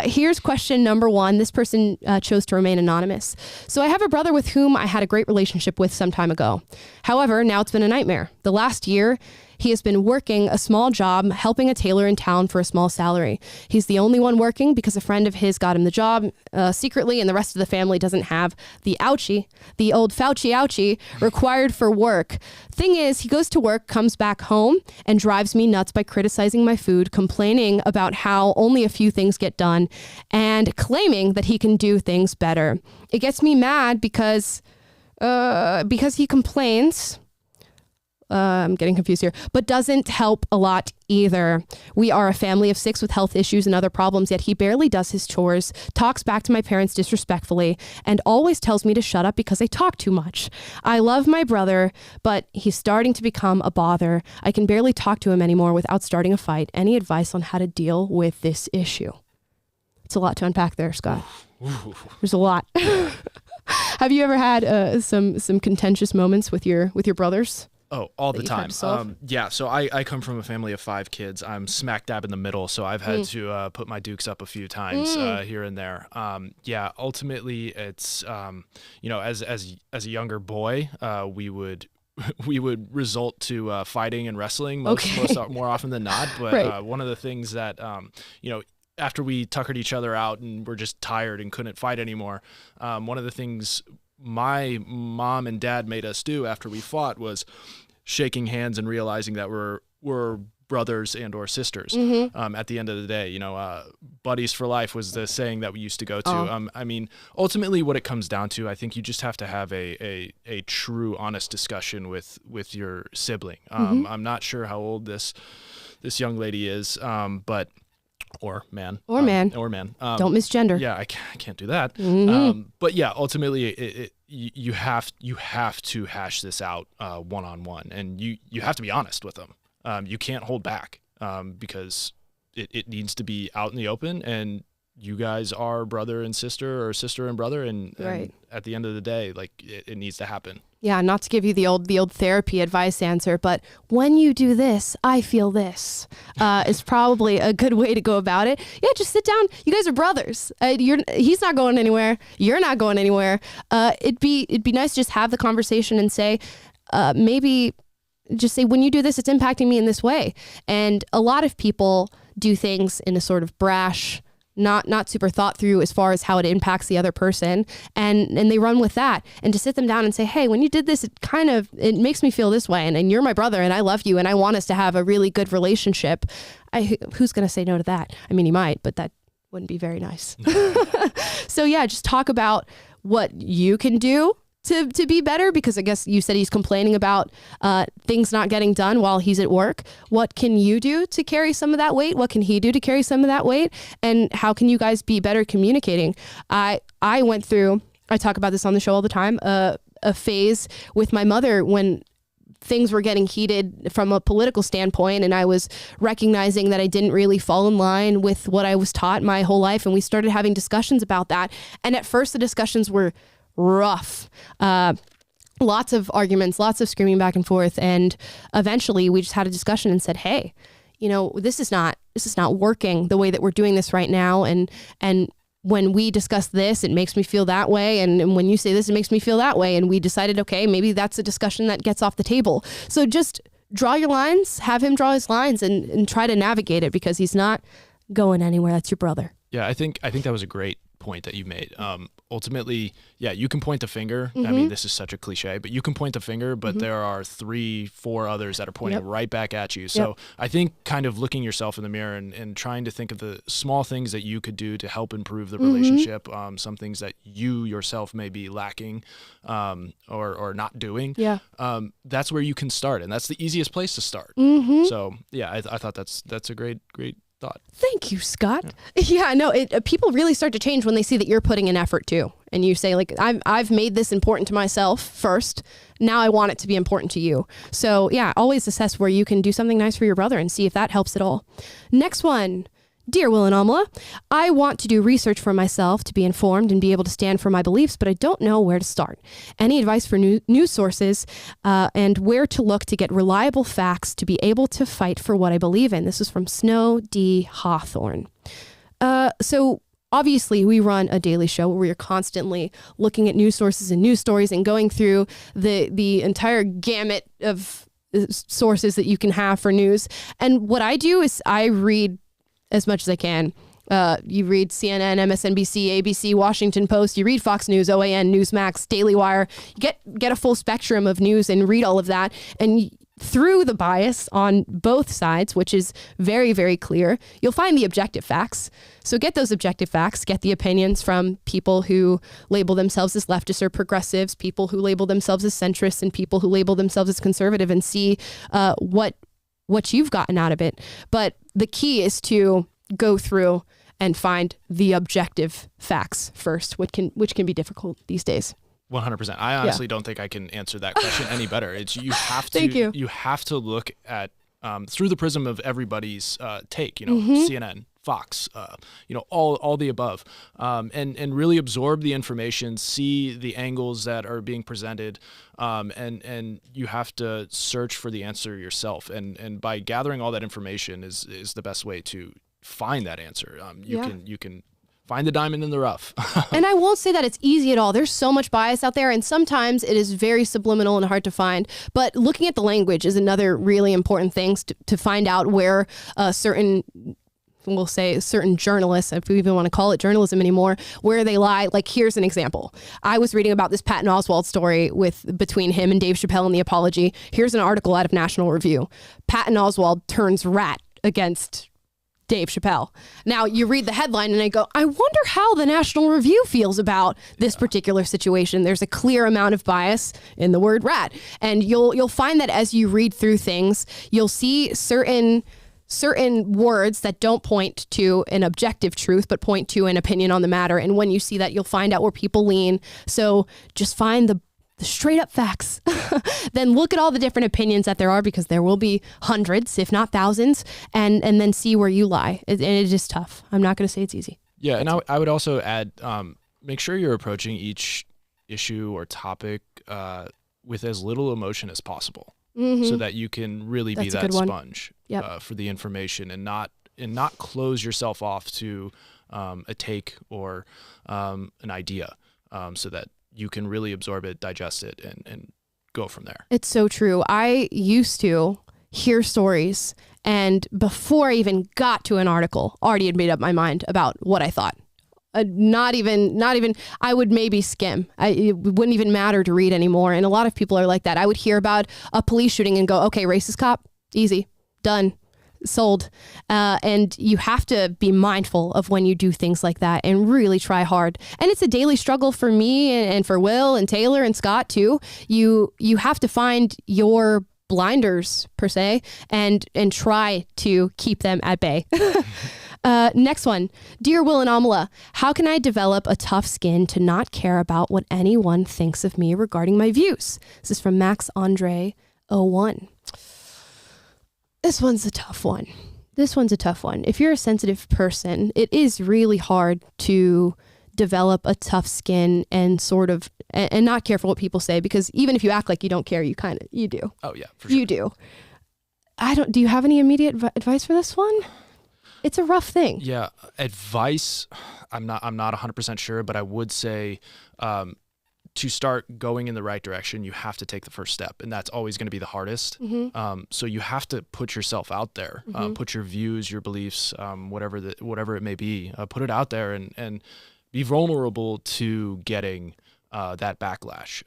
Speaker 2: Here's question number 1. This person chose to remain anonymous. So I have a brother with whom I had a great relationship with some time ago. However, now it's been a nightmare. The last year,
Speaker 1: He has been working a small job, helping a tailor in town for a small salary. He's the only one working because a friend of his got him the job secretly, and the rest of the family doesn't have the old Fauci ouchie required for work. Thing is, he goes to work, comes back home, and drives me nuts by criticizing my food, complaining about how only a few things get done, and claiming that he can do things better. It gets me mad because he complains. I'm getting confused here, but doesn't help a lot either. We are a family of 6 with health issues and other problems, yet he barely does his chores, talks back to my parents disrespectfully, and always tells me to shut up because I talk too much. I love my brother, but he's starting to become a bother. I can barely talk to him anymore without starting a fight. Any advice on how to deal with this issue? It's a lot to unpack there, Scott. There's a lot. Have you ever had some contentious moments with your brothers?
Speaker 2: Oh, all the time. Yeah. So I come from a family of 5 kids. I'm smack dab in the middle. So I've had to put my dukes up a few times here and there. Yeah. Ultimately, it's as a younger boy, we would result to fighting and wrestling more often than not. But right. One of the things that after we tuckered each other out and were just tired and couldn't fight anymore, one of the things my mom and dad made us do after we fought was shaking hands and realizing that we're brothers and or sisters. At the end of the day, buddies for life was the saying that we used to go to. I mean, ultimately what it comes down to, I think you just have to have a true, honest discussion with your sibling. I'm not sure how old this young lady is, but or man. Don't
Speaker 1: misgender.
Speaker 2: Yeah, I can't do that. But yeah, ultimately, you have to hash this out one-on-one, and you have to be honest with them. You can't hold back because it needs to be out in the open, and you guys are brother and sister, or sister and brother, and at the end of the day, like it needs to happen.
Speaker 1: Yeah, not to give you the old therapy advice answer, but when you do this, I feel this is probably a good way to go about it. Yeah, just sit down. You guys are brothers. He's not going anywhere. You're not going anywhere. It'd be nice to just have the conversation and say, maybe just say, when you do this, it's impacting me in this way. And a lot of people do things in a sort of brash, not super thought through as far as how it impacts the other person, and they run with that. And to sit them down and say, hey, when you did this, it makes me feel this way, and you're my brother and I love you and I want us to have a really good relationship. Who's going to say no to that? I mean, he might, but that wouldn't be very nice. So yeah, just talk about what you can do to be better, because I guess you said he's complaining about things not getting done while he's at work. What can you do to carry some of that weight? What can he do to carry some of that weight? And how can you guys be better communicating? I went through, I talk about this on the show all the time, a phase with my mother when things were getting heated from a political standpoint, and I was recognizing that I didn't really fall in line with what I was taught my whole life, and we started having discussions about that. And at first the discussions were rough, lots of arguments, lots of screaming back and forth, and eventually we just had a discussion and said, hey, this is not working the way that we're doing this right now, and when we discuss this, it makes me feel that way, and when you say this, it makes me feel that way, and we decided, okay, maybe that's a discussion that gets off the table. So just draw your lines, have him draw his lines, and try to navigate it, because he's not going anywhere. That's your brother.
Speaker 2: Yeah, I think that was a great point that you made. Ultimately, yeah, you can point the finger. I mean, this is such a cliche, but you can point the finger, but there are 3-4 others that are pointing right back at you. So I think kind of looking yourself in the mirror and trying to think of the small things that you could do to help improve the relationship, some things that you yourself may be lacking or not doing. Yeah. That's where you can start, and that's the easiest place to start. So yeah, I thought that's a great thought.
Speaker 1: Thank you, Scott. Yeah, no, people really start to change when they see that you're putting in effort too. And you say, like, I've made this important to myself first. Now I want it to be important to you. So yeah, always assess where you can do something nice for your brother and see if that helps at all. Next one. Dear Will and Amala, I want to do research for myself to be informed and be able to stand for my beliefs, but I don't know where to start. Any advice for news sources and where to look to get reliable facts to be able to fight for what I believe in? This is from Snow D. Hawthorne. So obviously, we run a daily show where we are constantly looking at news sources and news stories and going through the entire gamut of sources that you can have for news. And what I do is I read as much as I can. You read CNN, MSNBC, ABC, Washington Post, you read Fox News, OAN, Newsmax, Daily Wire, you get a full spectrum of news and read all of that. And through the bias on both sides, which is very, very clear, you'll find the objective facts. So get those objective facts, get the opinions from people who label themselves as leftists or progressives, people who label themselves as centrists, and people who label themselves as conservative, and see what you've gotten out of it. But the key is to go through and find the objective facts first, which can be difficult these days.
Speaker 2: 100%. I honestly don't think I can answer that question any better. It's you have to.
Speaker 1: Thank you.
Speaker 2: You have to look at through the prism of everybody's take. CNN, Fox, all the above, and really absorb the information, see the angles that are being presented, and you have to search for the answer yourself. And by gathering all that information is the best way to find that answer. You can find the diamond in the rough.
Speaker 1: And I won't say that it's easy at all. There's so much bias out there, and sometimes it is very subliminal and hard to find. But looking at the language is another really important thing to find out where certain journalists, if we even want to call it journalism anymore, where they lie. Like, here's an example. I was reading about this Patton Oswalds story between him and Dave Chapelle and the apology. Here's an article out of National Review. Patton Oswald turns rat against Dave Chapelle. Now you read the headline and I go, I wonder how the National Review feels about this particular situation. There's a clear amount of bias in the word rat. And you'll find that as you read through things, you'll see certain words that don't point to an objective truth, but point to an opinion on the matter. And when you see that, you'll find out where people lean. So just find the straight up facts. Then look at all the different opinions that there are, because there will be hundreds, if not thousands, and then see where you lie. And it is tough. I'm not going to say it's easy.
Speaker 2: Yeah, and I would also add, make sure you're approaching each issue or topic with as little emotion as possible, so that you can really be that sponge for the information, and not close yourself off to a take or an idea, so that you can really absorb it, digest it, and go from there.
Speaker 1: It's so true. I used to hear stories, and before I even got to an article, already had made up my mind about what I thought. Not even, I would maybe skim. It wouldn't even matter to read anymore. And a lot of people are like that. I would hear about a police shooting and go, okay, racist cop, easy, done. Sold. And you have to be mindful of when you do things like that and really try hard. And it's a daily struggle for me and for Will and Taylor and Scott too. You have to find your blinders per se and try to keep them at bay. Next one. Dear Will and Amala, how can I develop a tough skin to not care about what anyone thinks of me regarding my views? This is from Max Andre 01. This one's a tough one. If you're a sensitive person, it is really hard to develop a tough skin and and not care for what people say, because even if you act like you don't care, you do.
Speaker 2: Oh yeah, for sure.
Speaker 1: You do. Do you have any immediate advice for this one? It's a rough thing.
Speaker 2: Yeah. Advice. I'm not 100% sure, but I would say, to start going in the right direction, you have to take the first step, and that's always going to be the hardest. So you have to put yourself out there, put your views, your beliefs, whatever it may be, put it out there, and be vulnerable to getting that backlash.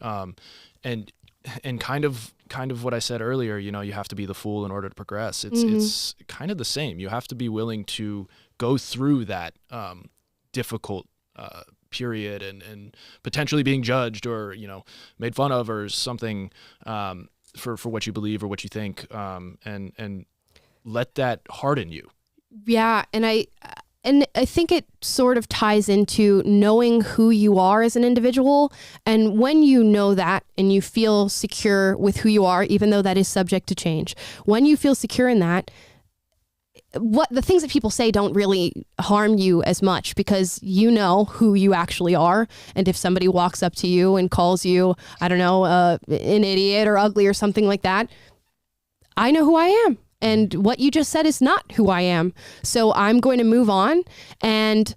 Speaker 2: And kind of what I said earlier, you have to be the fool in order to progress. It's kind of the same. You have to be willing to go through that difficult period and potentially being judged or made fun of or something for what you believe or what you think, and let that harden you.
Speaker 1: Yeah, and I think it sort of ties into knowing who you are as an individual. And when you know that and you feel secure with who you are, even though that is subject to change, when you feel secure in that, what the things that people say don't really harm you as much, because you know who you actually are. And if somebody walks up to you and calls you, I don't know, an idiot or ugly or something like that, I know who I am. And what you just said is not who I am. So I'm going to move on. And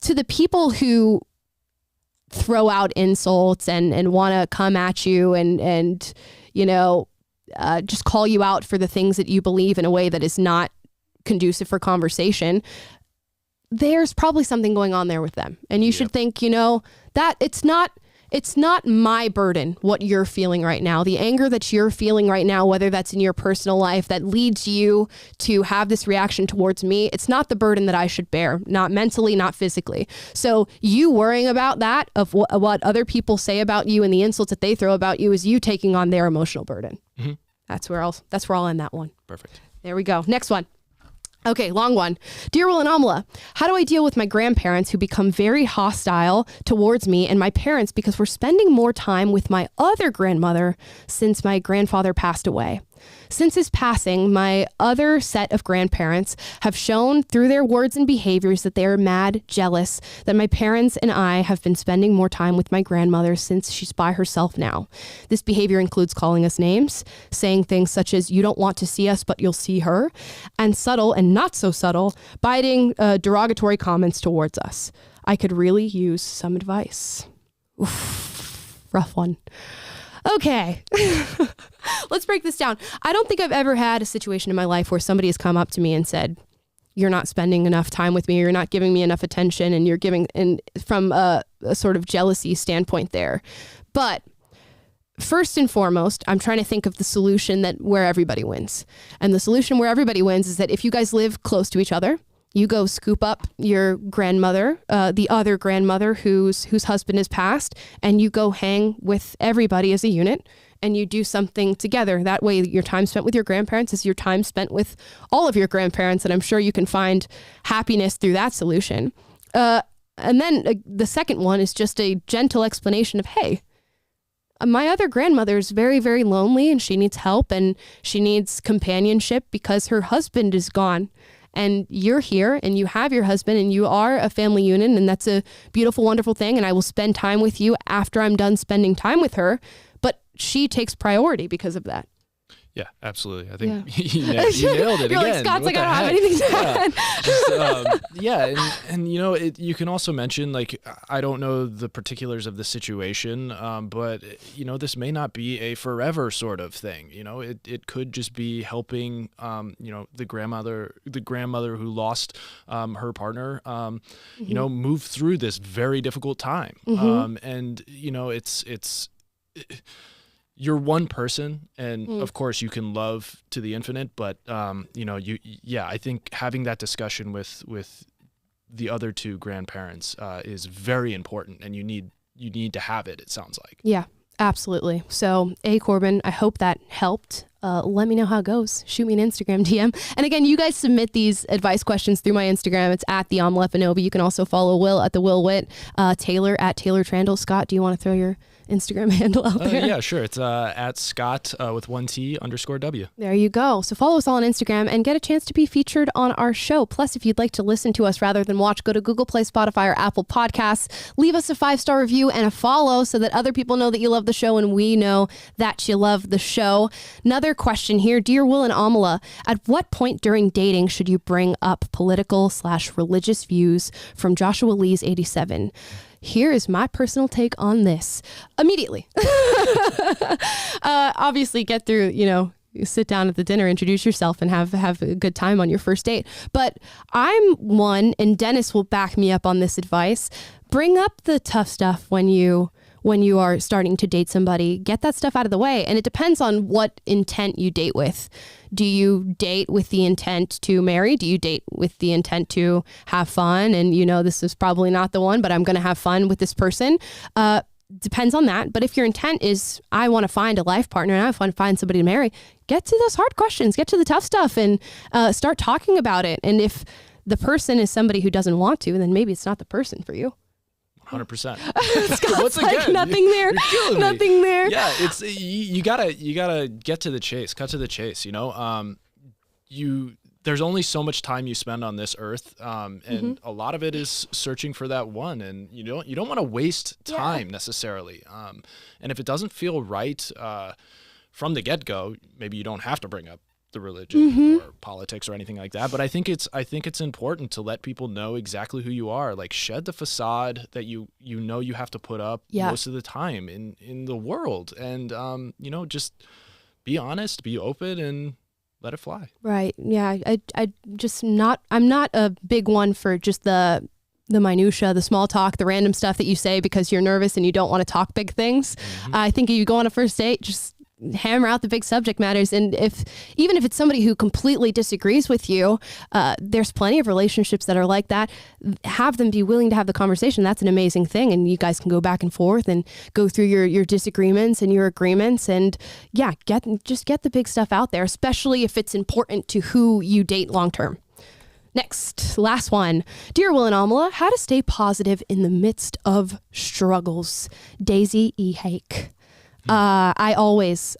Speaker 1: to the people who throw out insults and want to come at you and just call you out for the things that you believe in a way that is not conducive for conversation, there's probably something going on there with them. And you should think, that it's not my burden, what you're feeling right now. The anger that you're feeling right now, whether that's in your personal life that leads you to have this reaction towards me, it's not the burden that I should bear, not mentally, not physically. So you worrying about that, of what other people say about you and the insults that they throw about you, is you taking on their emotional burden. Mm-hmm. That's where I'll end that one.
Speaker 2: Perfect.
Speaker 1: There we go. Next one. Okay, long one. Dear Will and Amala, how do I deal with my grandparents who become very hostile towards me and my parents because we're spending more time with my other grandmother since my grandfather passed away? Since his passing, my other set of grandparents have shown through their words and behaviors that they are mad jealous that my parents and I have been spending more time with my grandmother since she's by herself now. This behavior includes calling us names, saying things such as, "You don't want to see us, but you'll see her," and subtle and not so subtle, biting derogatory comments towards us. I could really use some advice. Oof, rough one. Okay, let's break this down. I don't think I've ever had a situation in my life where somebody has come up to me and said, "You're not spending enough time with me, or you're not giving me enough attention," and you're giving, and from a sort of jealousy standpoint there. But first and foremost, I'm trying to think of the solution where everybody wins. And the solution where everybody wins is that if you guys live close to each other, you go scoop up your grandmother, the other grandmother whose husband has passed, and you go hang with everybody as a unit, and you do something together. That way your time spent with your grandparents is your time spent with all of your grandparents, and I'm sure you can find happiness through that solution. And then the second one is just a gentle explanation of, hey, my other grandmother is very, very lonely, and she needs help, and she needs companionship because her husband is gone. And you're here and you have your husband and you are a family unit, and that's a beautiful, wonderful thing. And I will spend time with you after I'm done spending time with her. But she takes priority because of that.
Speaker 2: Yeah, absolutely. I think you nailed it.
Speaker 1: You're
Speaker 2: again.
Speaker 1: Like, Scott's like, I don't have anything to
Speaker 2: add. And you can also mention, like, I don't know the particulars of the situation, but this may not be a forever sort of thing. It could just be helping, the grandmother who lost her partner, move through this very difficult time. And it's you're one person, and of course you can love to the infinite, but I think having that discussion with the other two grandparents is very important, and you need to have it sounds like. Yeah,
Speaker 1: absolutely. So, Corbin, I hope that helped. Let me know how it goes. Shoot me an Instagram DM. And again, you guys submit these advice questions through my Instagram. It's at the Amala. You can also follow Will at the Will Witt, Taylor at Taylor Trandle. Scott, do you want to throw your Instagram handle out there?
Speaker 2: Yeah, sure. It's at Scott with 1T_W.
Speaker 1: There you go. So follow us all on Instagram and get a chance to be featured on our show. Plus, if you'd like to listen to us rather than watch, go to Google Play, Spotify, or Apple Podcasts. Leave us a 5-star review and a follow so that other people know that you love the show and we know that you love the show. Another question here. Dear Will and Amala, at what point during dating should you bring up political/religious views? From Joshua Lee's 87. Here is my personal take on this. Immediately. Obviously get through, you sit down at the dinner, introduce yourself, and have a good time on your first date. But I'm one, and Dennis will back me up on this advice. Bring up the tough stuff when you are starting to date somebody. Get that stuff out of the way. And it depends on what intent you date with. Do you date with the intent to marry? Do you date with the intent to have fun? And this is probably not the one, but I'm going to have fun with this person. Depends on that. But if your intent is, I want to find a life partner and I want to find somebody to marry, get to those hard questions, get to the tough stuff, and start talking about it. And if the person is somebody who doesn't want to, then maybe it's not the person for you.
Speaker 2: 100%.
Speaker 1: Once again, nothing there. Nothing there.
Speaker 2: Yeah, it's you gotta get to the chase, cut to the chase. There's only so much time you spend on this earth, and a lot of it is searching for that one, and you don't want to waste time necessarily. And if it doesn't feel right from the get-go, maybe you don't have to bring up the religion or politics or anything like that. But I think it's important to let people know exactly who you are. Like, shed the facade that you have to put up most of the time in the world, and just be honest, be open, and let it fly.
Speaker 1: Right. Yeah. I'm not a big one for just the minutia, the small talk, the random stuff that you say because you're nervous and you don't want to talk big things. I think if you go on a first date, just hammer out the big subject matters. And even if it's somebody who completely disagrees with you, there's plenty of relationships that are like that. Have them be willing to have the conversation. That's an amazing thing. And you guys can go back and forth and go through your disagreements and your agreements. And yeah, get the big stuff out there, especially if it's important to who you date long term. Next, last one. Dear Will and Amala, how to stay positive in the midst of struggles. Daisy E. Hake. I always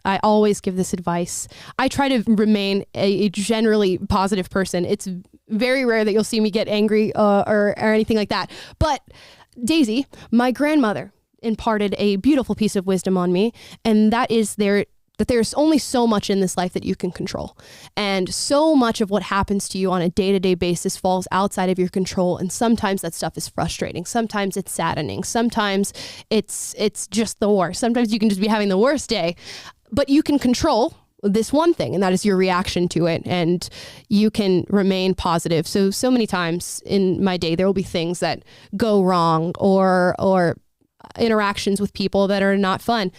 Speaker 1: give this advice. I try to remain a generally positive person. It's very rare that you'll see me get angry or anything like that. But Daisy, my grandmother, imparted a beautiful piece of wisdom on me, and that is that there's only so much in this life that you can control. And so much of what happens to you on a day-to-day basis falls outside of your control. And sometimes that stuff is frustrating. Sometimes it's saddening. Sometimes it's just the worst. Sometimes you can just be having the worst day, but you can control this one thing, and that is your reaction to it. And you can remain positive. So many times in my day, there will be things that go wrong or interactions with people that are not fun.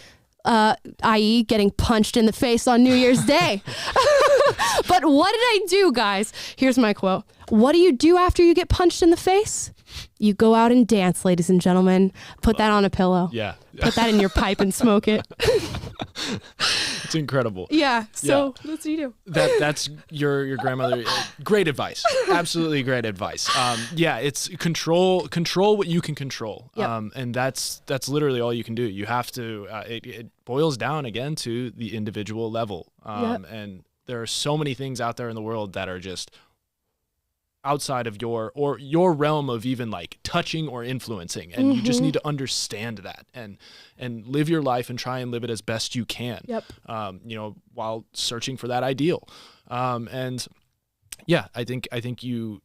Speaker 1: I.e. getting punched in the face on New Year's Day. But what did I do, guys? Here's my quote. What do you do after you get punched in the face? You go out and dance, ladies and gentlemen. Put that on a pillow.
Speaker 2: Yeah.
Speaker 1: Put that in your pipe and smoke it.
Speaker 2: It's incredible.
Speaker 1: Yeah. So that's what you do.
Speaker 2: That's your grandmother. Great advice. Absolutely great advice. It's control what you can control.
Speaker 1: Yep.
Speaker 2: And that's literally all you can do. You have to, it boils down again to the individual level. And there are so many things out there in the world that are just outside of your realm of even like touching or influencing, and you just need to understand that and live your life and try and live it as best you can.
Speaker 1: Yep.
Speaker 2: While searching for that ideal. I think the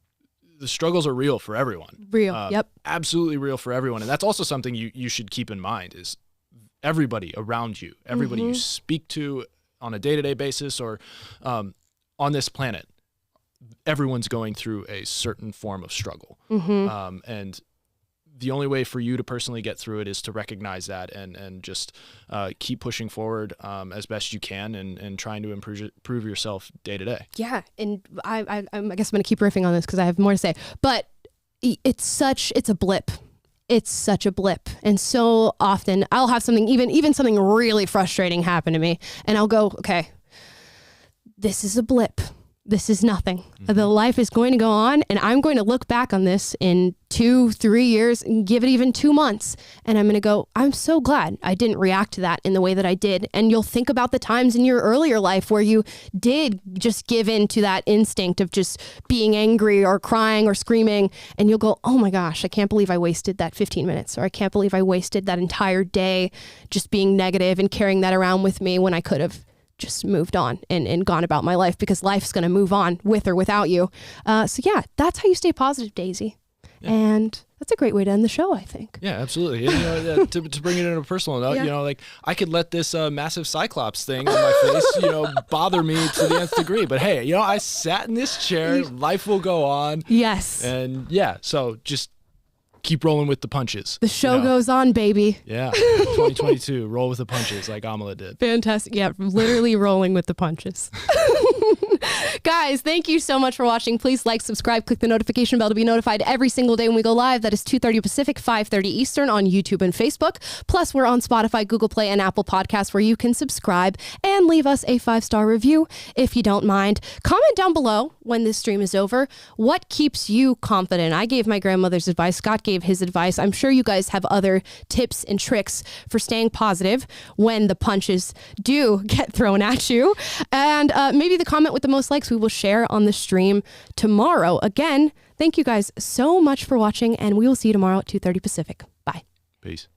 Speaker 2: struggles are real for everyone.
Speaker 1: Real. Yep.
Speaker 2: Absolutely real for everyone. And that's also something you should keep in mind is everybody around you, everybody you speak to on a day-to-day basis or on this planet, everyone's going through a certain form of struggle. And the only way for you to personally get through it is to recognize that and just keep pushing forward as best you can and trying to improve yourself day to day. Yeah.
Speaker 1: And I guess I'm going to keep riffing on this because I have more to say, but it's a blip. It's such a blip. And so often I'll have something, even something really frustrating happen to me, and I'll go, okay, this is a blip. This is nothing. The life is going to go on, and I'm going to look back on this in 2-3 years and give it even 2 months. And I'm going to go, I'm so glad I didn't react to that in the way that I did. And you'll think about the times in your earlier life where you did just give in to that instinct of just being angry or crying or screaming. And you'll go, oh my gosh, I can't believe I wasted that 15 minutes, or I can't believe I wasted that entire day just being negative and carrying that around with me when I could have just moved on and gone about my life, because life's going to move on with or without you. So that's how you stay positive, Daisy. Yeah. And that's a great way to end the show, I think.
Speaker 2: Yeah, absolutely. And, to bring it in a personal note, like I could let this massive Cyclops thing on my face, bother me to the nth degree. But hey, I sat in this chair. Life will go on.
Speaker 1: Yes.
Speaker 2: And so just keep rolling with the punches.
Speaker 1: The show goes on, baby.
Speaker 2: Yeah. 2022, roll with the punches like Amala did.
Speaker 1: Fantastic. Yeah, literally rolling with the punches. Guys, thank you so much for watching. Please like, subscribe, click the notification bell to be notified every single day when we go live. That is 2:30 Pacific, 5:30 Eastern on YouTube and Facebook. Plus, we're on Spotify, Google Play, and Apple Podcasts, where you can subscribe and leave us a 5-star review if you don't mind. Comment down below when this stream is over. What keeps you confident? I gave my grandmother's advice. Scott gave his advice. I'm sure you guys have other tips and tricks for staying positive when the punches do get thrown at you. And maybe the comment with the most likes we will share on the stream tomorrow. Again, thank you guys so much for watching, and we will see you tomorrow at 2:30 Pacific. Bye.
Speaker 2: Peace.